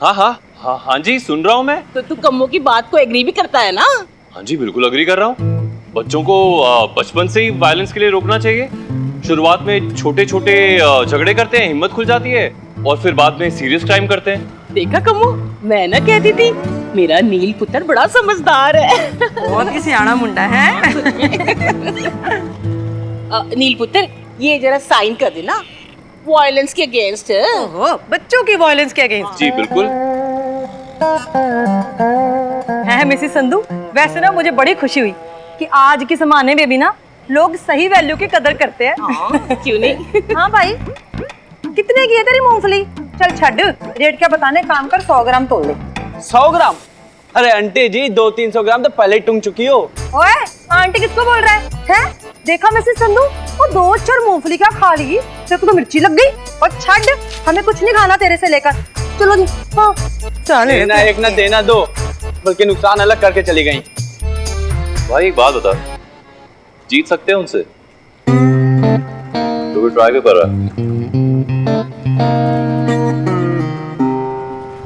हाँ जी सुन रहा हूँ मैं। तो तू कम्मो की बात को एग्री भी करता है ना? हाँ जी बिल्कुल अग्री कर रहा हूँ। बच्चों को बचपन से ही वायलेंस के लिए रोकना चाहिए। शुरुआत में छोटे छोटे झगड़े करते हैं, हिम्मत खुल जाती है, और फिर बाद में सीरियस क्राइम करते हैं। देखा कम्मो, मैं ना कहती थी मेरा नील पुत्र बड़ा समझदार है। बहुत ही सियाना मुंडा है। नील पुत्र, ये जरा साइन कर देना, वायलेंस के अगेंस्ट। बच्चों की वायलेंस के अगेंस्ट? जी बिल्कुल। है मिसेस संधू, वैसे ना मुझे बड़ी खुशी हुई कि आज के जमाने में भी ना लोग सही वैल्यू की कदर करते हैं। क्यों नहीं? हाँ भाई, कितने की है तेरी मूंगफली? चल छड़, रेट क्या बताने, काम कर 100 ग्राम तोल ले। 100 ग्राम? अरे आंटी जी 200-300 ग्राम तो पहले ही टूंग चुकी हो। ओए आंटी किसको बोल रहा है? हैं? देखा मिसेस संधू, वो 2 चर मूंगफली क्या खा ली, तेरे को तो मिर्ची लग गई। और छड़, हमें कुछ नहीं खाना तेरे से लेकर। चलो जी। हाँ चल, देना एक ना देना दो, बल्कि नुकसान अलग करके चली गई। भाई एक बात बता, जीत सकते हैं उनसे? तो भी ट्राई क्यों कर रहा है?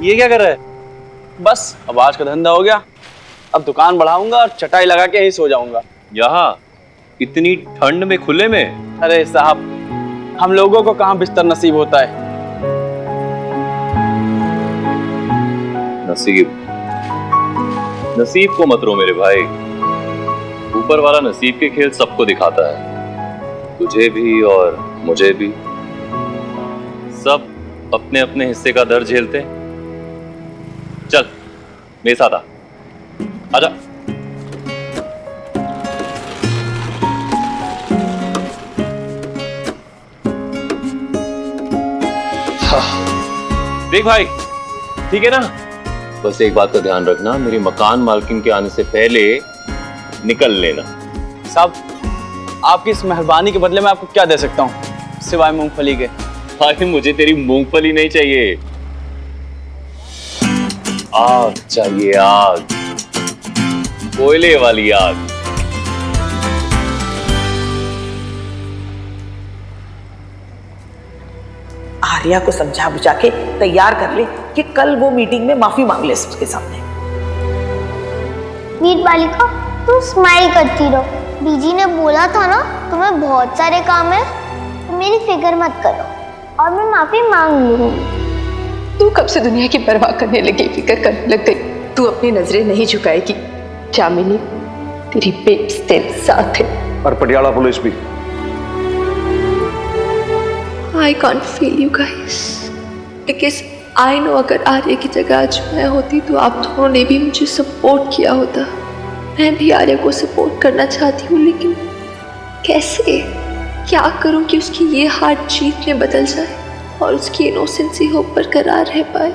ये क्या कर रहा है? बस अब आज का धंधा हो गया, अब दुकान बढ़ाऊंगा और चटाई लगा के यहीं सो जाऊंगा। यहाँ इतनी ठंड में खुले में? अरे साहब, हम लोगों को कहाँ बिस्तर नसीब होता है। नसीब को मत रो मेरे भाई, ऊपर वाला नसीब के खेल सबको दिखाता है, तुझे भी और मुझे भी। सब अपने अपने हिस्से का दर्द झेलते हैं। चल मेरे साथ आ, आजा। देख भाई, ठीक है ना? बस एक बात का ध्यान रखना, मेरी मकान मालकिन के आने से पहले निकल लेना। साहब, आपकी इस मेहरबानी के बदले में आपको क्या दे सकता हूँ सिवाय मूंगफली के? भाई मुझे तेरी मूंगफली नहीं चाहिए, आग चाहिए, आग, कोयले वाली आग। आर्या को समझा बुझा के तैयार कर ले कि कल वो मीटिंग में माफी मांग ले उसके सामने। वीर बालिका, तू स्माइल करती रहो, बीजी ने बोला था ना तुम्हें बहुत सारे काम है, तो मेरी फिक्र मत करो और मैं माफी मांग लूंगी। तू कब से दुनिया की परवाह करने लगी, फिक्र करने लग गई? तू अपनी नजरें नहीं झुकाएगी। चामिनी, तेरी बेब्स तेरे साथ है। और पटियाला पुलिस भी। I can't feel you guys because I know अगर आर्य की जगह आज मैं होती तो आप दोनों ने भी मुझे सपोर्ट किया होता। मैं भी आर्य को सपोर्ट करना चाहती हूँ, लेकिन कैसे, क्या करूँ कि उसकी ये हार जीत में बदल जाए और उसकी इनोसेंसी होप बरकरार रह पाए।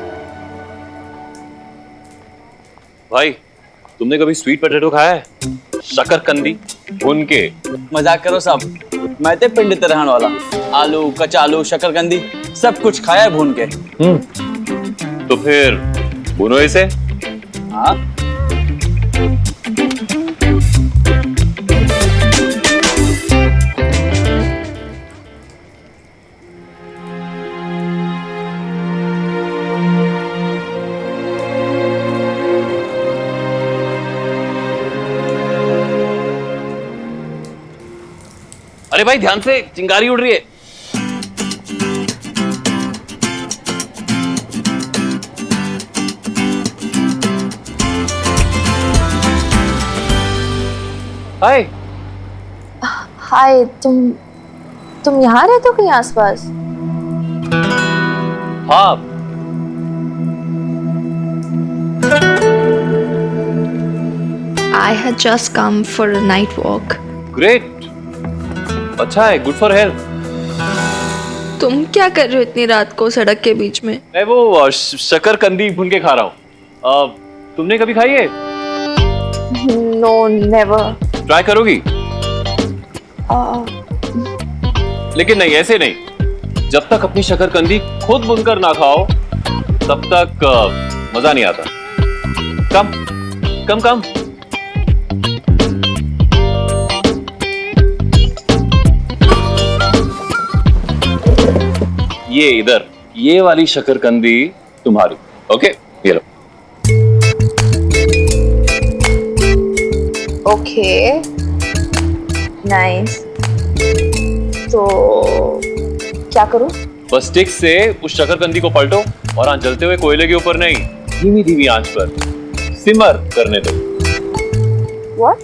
भाई तुमने कभी स्वीट पोटैटो खाया है? शकरकंदी भून के। मजाक करो साहब, मैं तो पिंड तरहन वाला। आलू, कचालू, शकरकंदी सब कुछ खाया है भून के। तो फिर भूनो इसे। हाँ अरे भाई ध्यान से, चिंगारी उड़ रही है। हाय। हाय, तुम यहाँ रहते हो कहीं आसपास? हाँ। I had just come for a night walk. Great, अच्छा है, गुड फॉर हेल्थ। तुम क्या कर रहे हो इतनी रात को सड़क के बीच में? मैं वो शकरकंदी भून के खा रहा हूँ। तुमने कभी खाई है? No, never. ट्राई करोगी? लेकिन नहीं, ऐसे नहीं। जब तक अपनी शकरकंदी खुद बुनकर ना खाओ तब तक मजा नहीं आता। कम कम कम। ये इधर, ये वाली शकरकंदी तुम्हारी। ओके, ये लो। Okay, nice. तो क्या करूं? बस स्टिक से उस शकरकंदी को पलटो और आंच जलते हुए कोयले के ऊपर नहीं, धीमी धीमी आंच पर सिमर करने दो। What?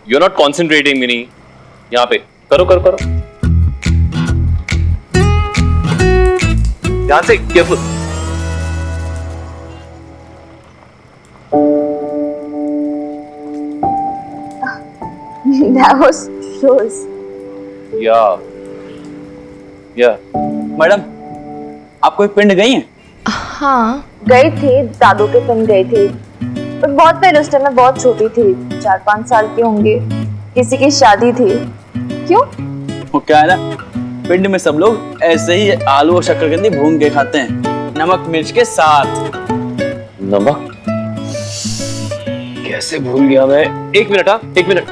You're not concentrating, mini. यहाँ पे करो करो करो, ध्यान से, केयरफुल। That was close. या मैडम, आप कोई पिंड गई हैं? हाँ, गई थी, दादू के पिंड गई थी, पर बहुत पहले। उस टाइम मैं बहुत छोटी थी, 4-5 साल की होंगी। किसी की शादी थी। क्यों? वो क्या है ना, पिंड में सब लोग ऐसे ही आलू और शकरकंदी भून के खाते हैं, नमक मिर्च के साथ। नमक कैसे भूल गया मैं। एक मिनट, हाँ, एक मिनट।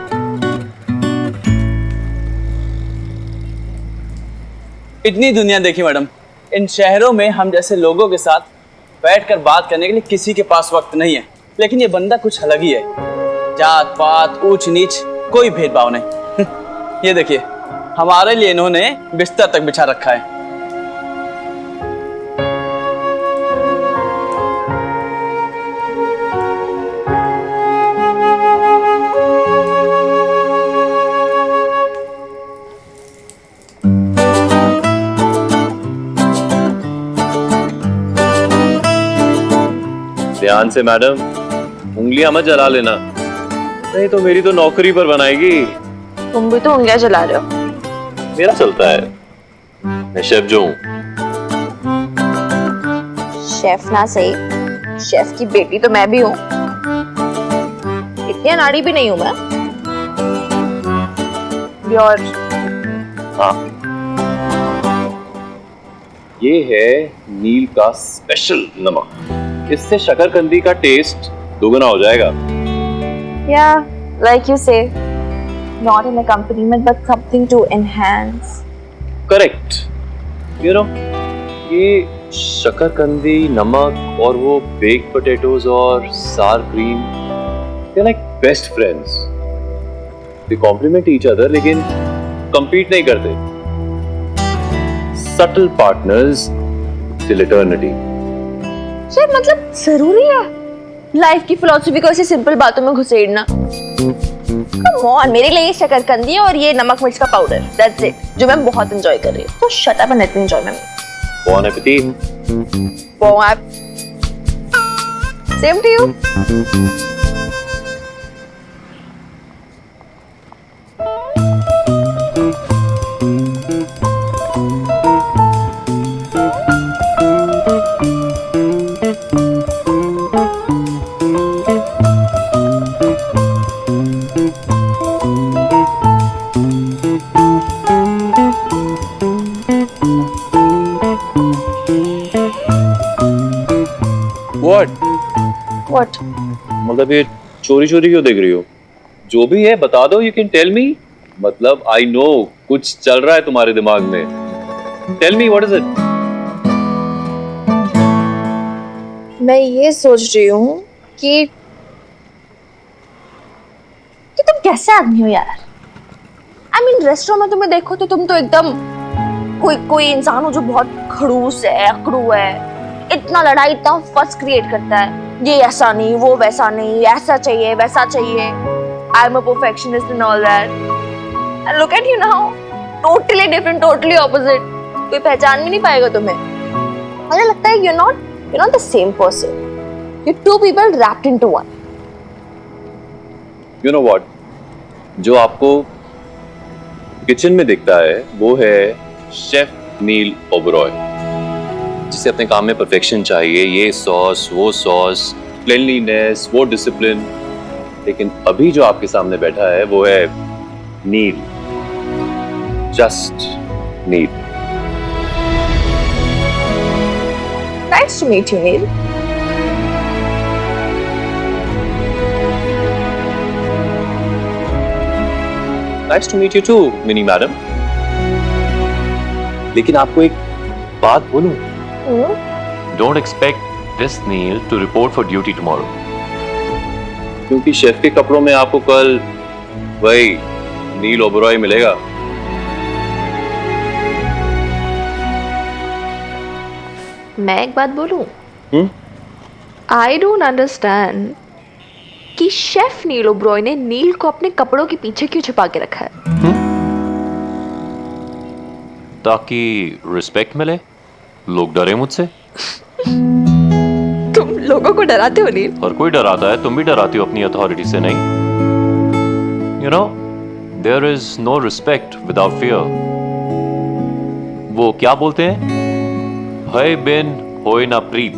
इतनी दुनिया देखी मैडम, इन शहरों में हम जैसे लोगों के साथ बैठकर बात करने के लिए किसी के पास वक्त नहीं है। लेकिन ये बंदा कुछ अलग ही है, जात पात ऊंच नीच कोई भेदभाव नहीं। ये देखिए, हमारे लिए इन्होंने बिस्तर तक बिछा रखा है। ध्यान से मैडम, उंगलियां मत जला लेना, नहीं तो मेरी तो नौकरी पर बनाएगी। तुम भी तो उंगलियां जला रहे हो। मेरा चलता है, मैं शेफ जो हूँ। शेफ ना सही, शेफ की बेटी तो मैं भी हूँ। इतनी अनाड़ी भी नहीं हूँ मैं। और हाँ, ये है नील का स्पेशल नमक। इससे शकरकंदी का टेस्ट दोगुना हो जाएगा। Yeah, like you say, not an accompaniment but something to enhance. Correct. You know, ये शकरकंदी, नमक और वो बेक्ड पोटैटोज और sour cream, they like best friends. They complement each other, लेकिन compete नहीं करते। Subtle partners till eternity. शायद मतलब जरूरी है लाइफ की फिलॉसफी को ऐसी सिंपल बातों में घुसेड़ना? Come on, मेरे लिए ये शकरकंदी और ये नमक मिर्च का पाउडर, दैट्स इट, जो मैं बहुत एंजॉय कर रही हूँ। तो shut up and let me enjoy my meal. Bon appetit। Bon app। Same to you। What? मतलब ये चोरी चोरी क्यों देख रही हो? जो भी है बता दो, यू कैन टेल मी। मतलब आई नो कुछ चल रहा है तुम्हारे दिमाग में। Tell me what is it? मैं ये सोच रही हूँ कि तुम कैसे आदमी हो यार। आई मीन रेस्टोरेंट में तुम्हें देखो तो तुम तो एकदम कोई इंसान हो जो बहुत खड़ूस है, अकड़ू है, इतना लड़ाई, इतना फस क्रिएट करता है। ये ऐसा नहीं, वो वैसा नहीं, ऐसा चाहिए, वैसा चाहिए। I am a perfectionist and all that. And look at you now, totally different, totally opposite. कोई पहचान भी नहीं पाएगा तुम्हें। मुझे लगता है you're not the same person. You're two people wrapped into one. You know what? जो आपको किचन में दिखता है वो है शेफ नील ओबरॉय, जिसे अपने काम में परफेक्शन चाहिए, ये सॉस, वो सॉस, क्लीनलीनेस, वो डिसिप्लिन। लेकिन अभी जो आपके सामने बैठा है वो है Neel, just Neel. Nice to meet you, Neil. Nice to meet you too, mini madam. लेकिन आपको एक बात बोलूं? Don't expect this Neil to report for duty tomorrow, क्योंकि शेफ के कपड़ों में आपको कल वही नील ओबरॉय मिलेगा। मैं एक बात बोलूं? आई डोंट अंडरस्टैंड कि शेफ नील ओबरॉय ने नील को अपने कपड़ों के पीछे क्यों छिपा के रखा है? ताकि रिस्पेक्ट मिले, लोग डरे मुझसे। तुम लोगों को डराते हो नील? और कोई डराता है, तुम भी डराती हो अपनी अथॉरिटी से, नहीं? You know, there is no respect without fear. वो क्या बोलते हैं? है बिन होए ना प्रीत।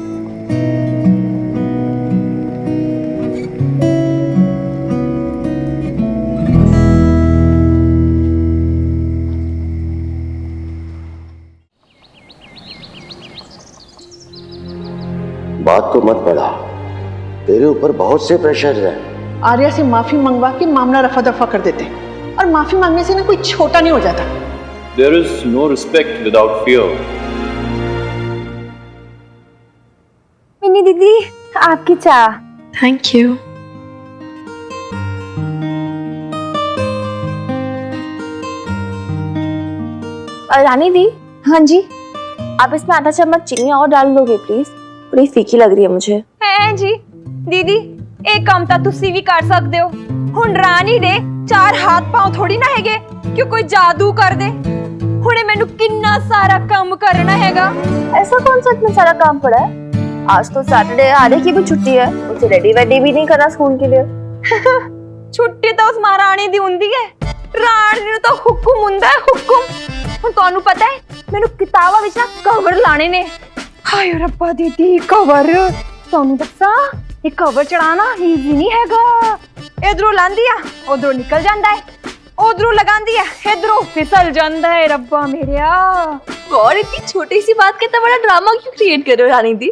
बात को मत बढ़ा, तेरे ऊपर बहुत से प्रेशर है। आर्या से माफी मंगवा के मामला रफा दफा कर देते, और माफी मांगने से ना कोई छोटा नहीं हो जाता। There is no respect without fear. Mini दीदी, आपकी चाय। Thank you. रानी दी, हाँ जी, आप इसमें आधा चम्मच चीनी और डाल दोगे प्लीज? बड़ी फीकी लग रही है मुझे। है जी दीदी, एक काम ਤਾਂ ਤੁਸੀਂ ਵੀ ਕਰ ਸਕਦੇ ਹੋ। ਹੁਣ ਰਾਣੀ ਦੇ ਚਾਰ ਹੱਥ ਪਾਉ ਥੋੜੀ ਨਾ ਹੈਗੇ ਕਿ ਕੋਈ ਜਾਦੂ ਕਰ ਦੇ। ਹੁਣੇ ਮੈਨੂੰ ਕਿੰਨਾ ਸਾਰਾ ਕੰਮ ਕਰਨਾ ਹੈਗਾ। ऐसा कौन सा इतना सारा काम पड़ा है? आज तो सैटरडे, आर्य की भी छुट्टी है, उसे रेडी वेडी भी नहीं करना स्कूल के लिए। ਛੁੱਟੀ ਤਾਂ ਉਸ ਮਹਾਰਾਣੀ ਦੀ ਹੁੰਦੀ ਹੈ, ਰਾਣੀ ਨੂੰ ਤਾਂ ਹੁਕਮ ਹੁੰਦਾ ਹੈ, ਹੁਕਮ। ਹੁਣ ਤੁਹਾਨੂੰ ਪਤਾ ਹੈ ਮੈਨੂੰ ਕਿਤਾਬਾਂ ਵਿੱਚ ਨਾ ਕਵਰ ਲਾਣੇ ਨੇ। ਹਾਏ ਰੱਬਾ ਦੀਦੀ, ਕਵਰ ਤੁਹਾਨੂੰ ਦੱਸਾਂ, ਇਹ ਕਵਰ ਚੜਾਣਾ ਈਜ਼ੀ ਨਹੀਂ ਹੈਗਾ। ਇਧਰੋਂ ਲਾਂਦੀ ਆ, ਉਧਰੋਂ ਨਿਕਲ ਜਾਂਦਾ ਹੈ, उधरों लगांदी है, इधरों फिसल जाता है। रब्बा मेरिया, और इतनी छोटी सी बात का इतना बड़ा ड्रामा क्यों क्रिएट कर रहे हो रानी दी?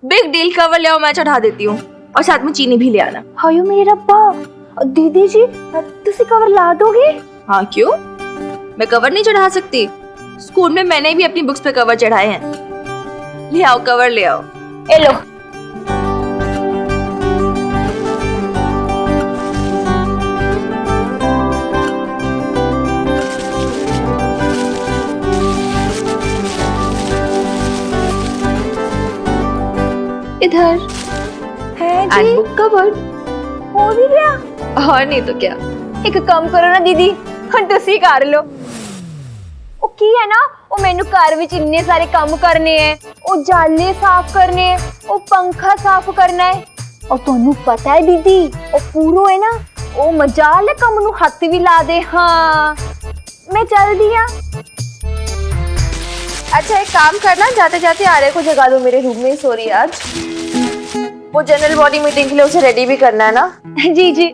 बिग डील, कवर ले आओ, मैं चढ़ा देती हूँ, और साथ में चीनी भी ले आना। हायो मेरे रब्बा, दीदी जी तुसी कवर ला दोगे? हाँ क्यों, मैं कवर नहीं चढ़ा सकती? स्कूल में मैंने भी अपनी बुक्स पे कवर चढ़ाए हैं। ले आओ कवर, ले आओ। ए लो। इधर है जी, बुक कवर हो भी गया। और नहीं तो क्या। एक काम करो ना दीदी, हम तुसी कर लो। ਉਹ ਕੀ ਹੈ ਨਾ, ਉਹ ਮੈਨੂੰ ਘਰ ਵਿੱਚ ਇੰਨੇ ਸਾਰੇ ਕੰਮ ਕਰਨੇ ਹੈ, ਉਹ ਜਾਲੇ ਸਾਫ਼ ਕਰਨੇ ਹੈ, ਉਹ ਪੰਖਾ ਸਾਫ਼ ਕਰਨਾ ਹੈ। और ਤੁਹਾਨੂੰ ਪਤਾ ਹੈ दीदी, ਉਹ ਪੂਰੋ है ना, ਉਹ ਮਜਾਲ ਕੰਮ ਨੂੰ ਹੱਥ ਵੀ ਲਾ ਦੇ। हाँ मैं चलदी हाँ। अच्छा एक काम करना, जाते जाते आर्य को जगा दो, मेरे रूम में ही सो रही है आज। वो जनरल बॉडी मीटिंग के लिए उसे रेडी भी करना है ना। जी जी।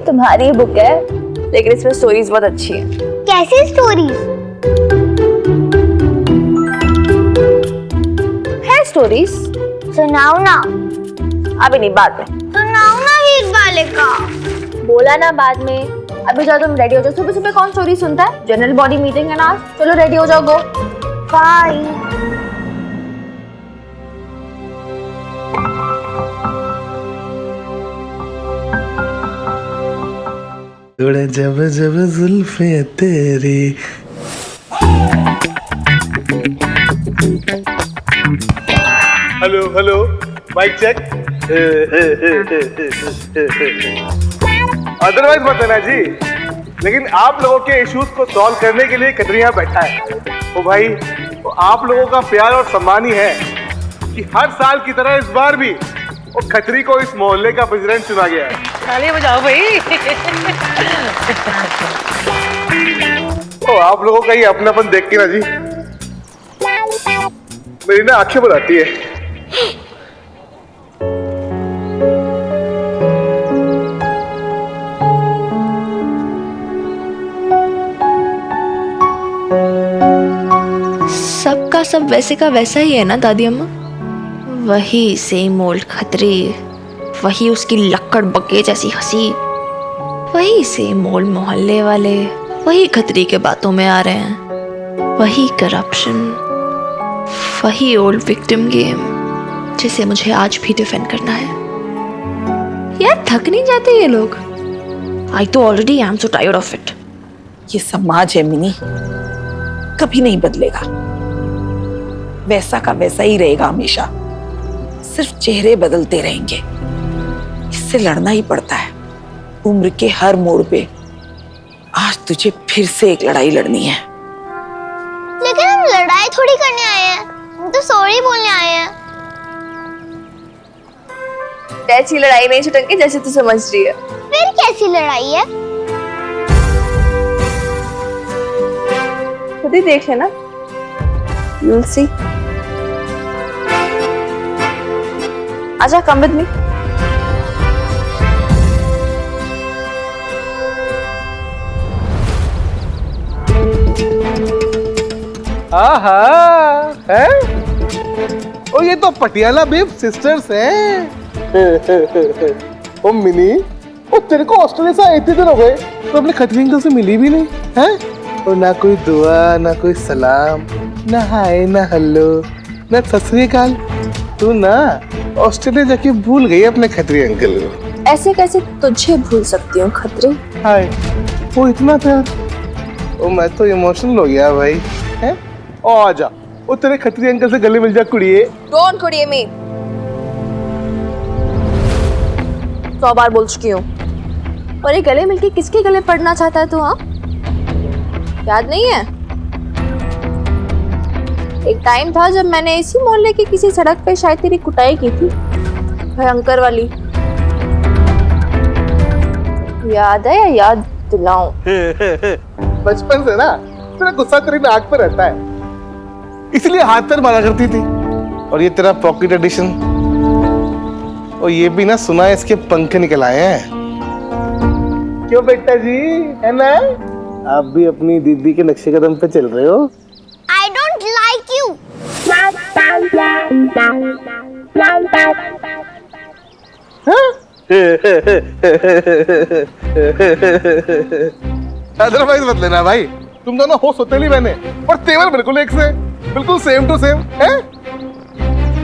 तुम्हारी बुक है, लेकिन इसमें स्टोरीज बहुत अच्छी है। कैसी स्टोरीज? है स्टोरीज? सुनाओ ना। अभी नहीं, बाद में। सुनाओ ना हीर वाले का। बोला ना बाद में। अभी जाओ, तुम रेडी हो जाओ। सुबह सुबह कौन स्टोरी सुनता है? जनरल बॉडी मीटिंग है ना आज। चलो रेडी हो जाओ, गो। बाय। थोड़ा जब जब जुल्फे तेरी। Hello hello, mic check. Otherwise मत लेना जी, लेकिन आप लोगों के इश्यूज को सॉल्व करने के लिए कतरिया बैठा है। ओ भाई, तो आप लोगों का प्यार और सम्मान ही है कि हर साल की तरह इस बार भी वो खतरी को इस मोहल्ले का प्रेसिडेंट चुना गया है। ताली बजाओ भाई। तो आप लोगों का ये अपनापन देख के ना जी मेरी ना आंखें बुलाती है। सबका सब वैसे का वैसा ही है ना दादी अम्मा? वही सेम ओल्ड खतरी, वही उसकी लक्कड़ बग्गे जैसी हंसी, वही सेम ओल्ड मोहल्ले वाले, वही खतरी के बातों में आ रहे हैं, वही करप्शन, वही ओल्ड विक्टिम गेम जिसे मुझे आज भी डिफेंड करना है। यार थक नहीं जाते ये लोग? आई तो already I am so tired of it. ये समाज है मिनी, कभी नहीं बदलेगा, वैसा का वैसा ही रहेगा हमेशा, सिर्फ चेहरे बदलते रहेंगे। इससे लड़ना ही पड़ता है उम्र के हर मोड़ पे। आज तुझे फिर से एक लड़ाई लड़नी है। लेकिन हम लड़ाई थोड़ी करने आए हैं, हम तो सॉरी बोलने आए हैं। ऐसी लड़ाई नहीं छुटंगी जैसे तू समझ रही है। फिर कैसी लड़ाई है? खुद ही देख लेना, you'll see। आजा, come with me। आहा, है? ओ ये तो पटियाला बेब सिस्टर्स हैं। ओ मिनी, ओ तेरे को ऑस्ट्रेलिया से आए इतने दिन हो गए तो अपने खतरी अंकल से मिली भी नहीं, हैं? और ना कोई दुआ, ना कोई सलाम, ना हाय, ना हेलो, ना सत श्री अकाल। तू ना ऑस्ट्रेलिया जाके भूल गई अपने खतरी अंकल को। ऐसे कैसे तुझे भूल सकती हूँ खतरी? हाय, वो इतना प्यार। ओ मैं तो इमोशनल हो गया भाई, हैं? ओ आजा, ओ तेरे खतरी अंकल से गले मिल जा कुड़िए। Don't कुड़िए me। 100 बार बोल चुकी हूँ। और ये गले मिलके किसके गले पड़ना चाहता है तू? हाँ, याद नहीं है? एक टाइम था जब मैंने इसी मोहल्ले की किसी सड़क पे शायद तेरी कुटाई की थी, भयंकर वाली। याद है या याद दिलाऊं? बचपन से ना तेरा गुस्सा तेरी नाक पे रहता है, इसलिए हाथ पैर मारा करती थी। और ये तेरा पॉकेट एडिशन, और ये भी ना सुना है इसके पंख निकल आए हैं। क्यों बेटा जी, है ना? आप भी अपनी दीदी के नक्शे कदम पे चल रहे हो। I don't like you। Otherwise मत लेना भाई, तुम दोनों हो सोतेली मैंने, और तेवर बिल्कुल एक से, बिल्कुल सेम टू सेम है।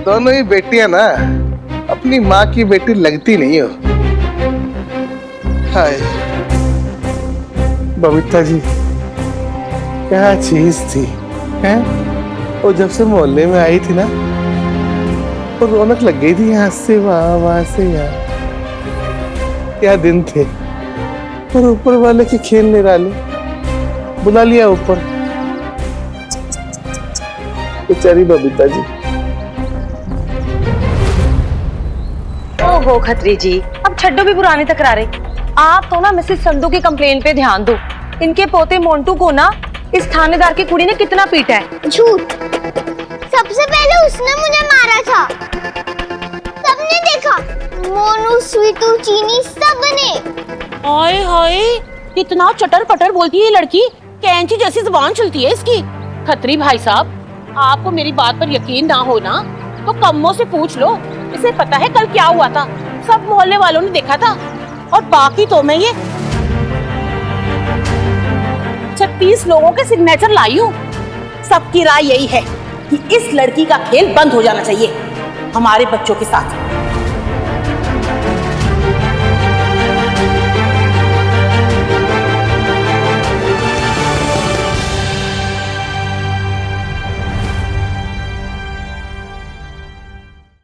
दोनों ही बेटियां ना अपनी माँ की बेटी लगती नहीं हो। हाय बबीता जी, क्या चीज थी, हैं? और जब से मोहल्ले में आई थी ना, तो रौनक लग गई थी, यहाँ से वहां से यहाँ। क्या दिन थे, और ऊपर वाले के खेल निराले, बुला लिया ऊपर। बेचारी बबीता जी। ओहो खत्री जी, अब छड्डो भी पुरानी तकरारें। आप तो ना मिसेस संधू की कंप्लेन पे ध्यान दो। इनके पोते मोंटू को ना इस थानेदार की कुड़ी ने कितना पीटा है। झूठ, सबसे पहले उसने मुझे मारा था। सबने देखा, मोनू, स्वीटू, चीनी सबने। हाय हाय, कितना चटर पटर बोलती है ये लड़की, कैंची जैसी जुबान चलती है इसकी। खत्री भाई साहब, आपको मेरी बात पर यकीन ना हो ना तो कम्मों से पूछ लो, इसे पता है कल क्या हुआ था। सब मोहल्ले वालों ने देखा था, और बाकी तो मैं ये 36 लोगों के सिग्नेचर लाई हूँ। सबकी राय यही है कि इस लड़की का खेल बंद हो जाना चाहिए हमारे बच्चों के साथ।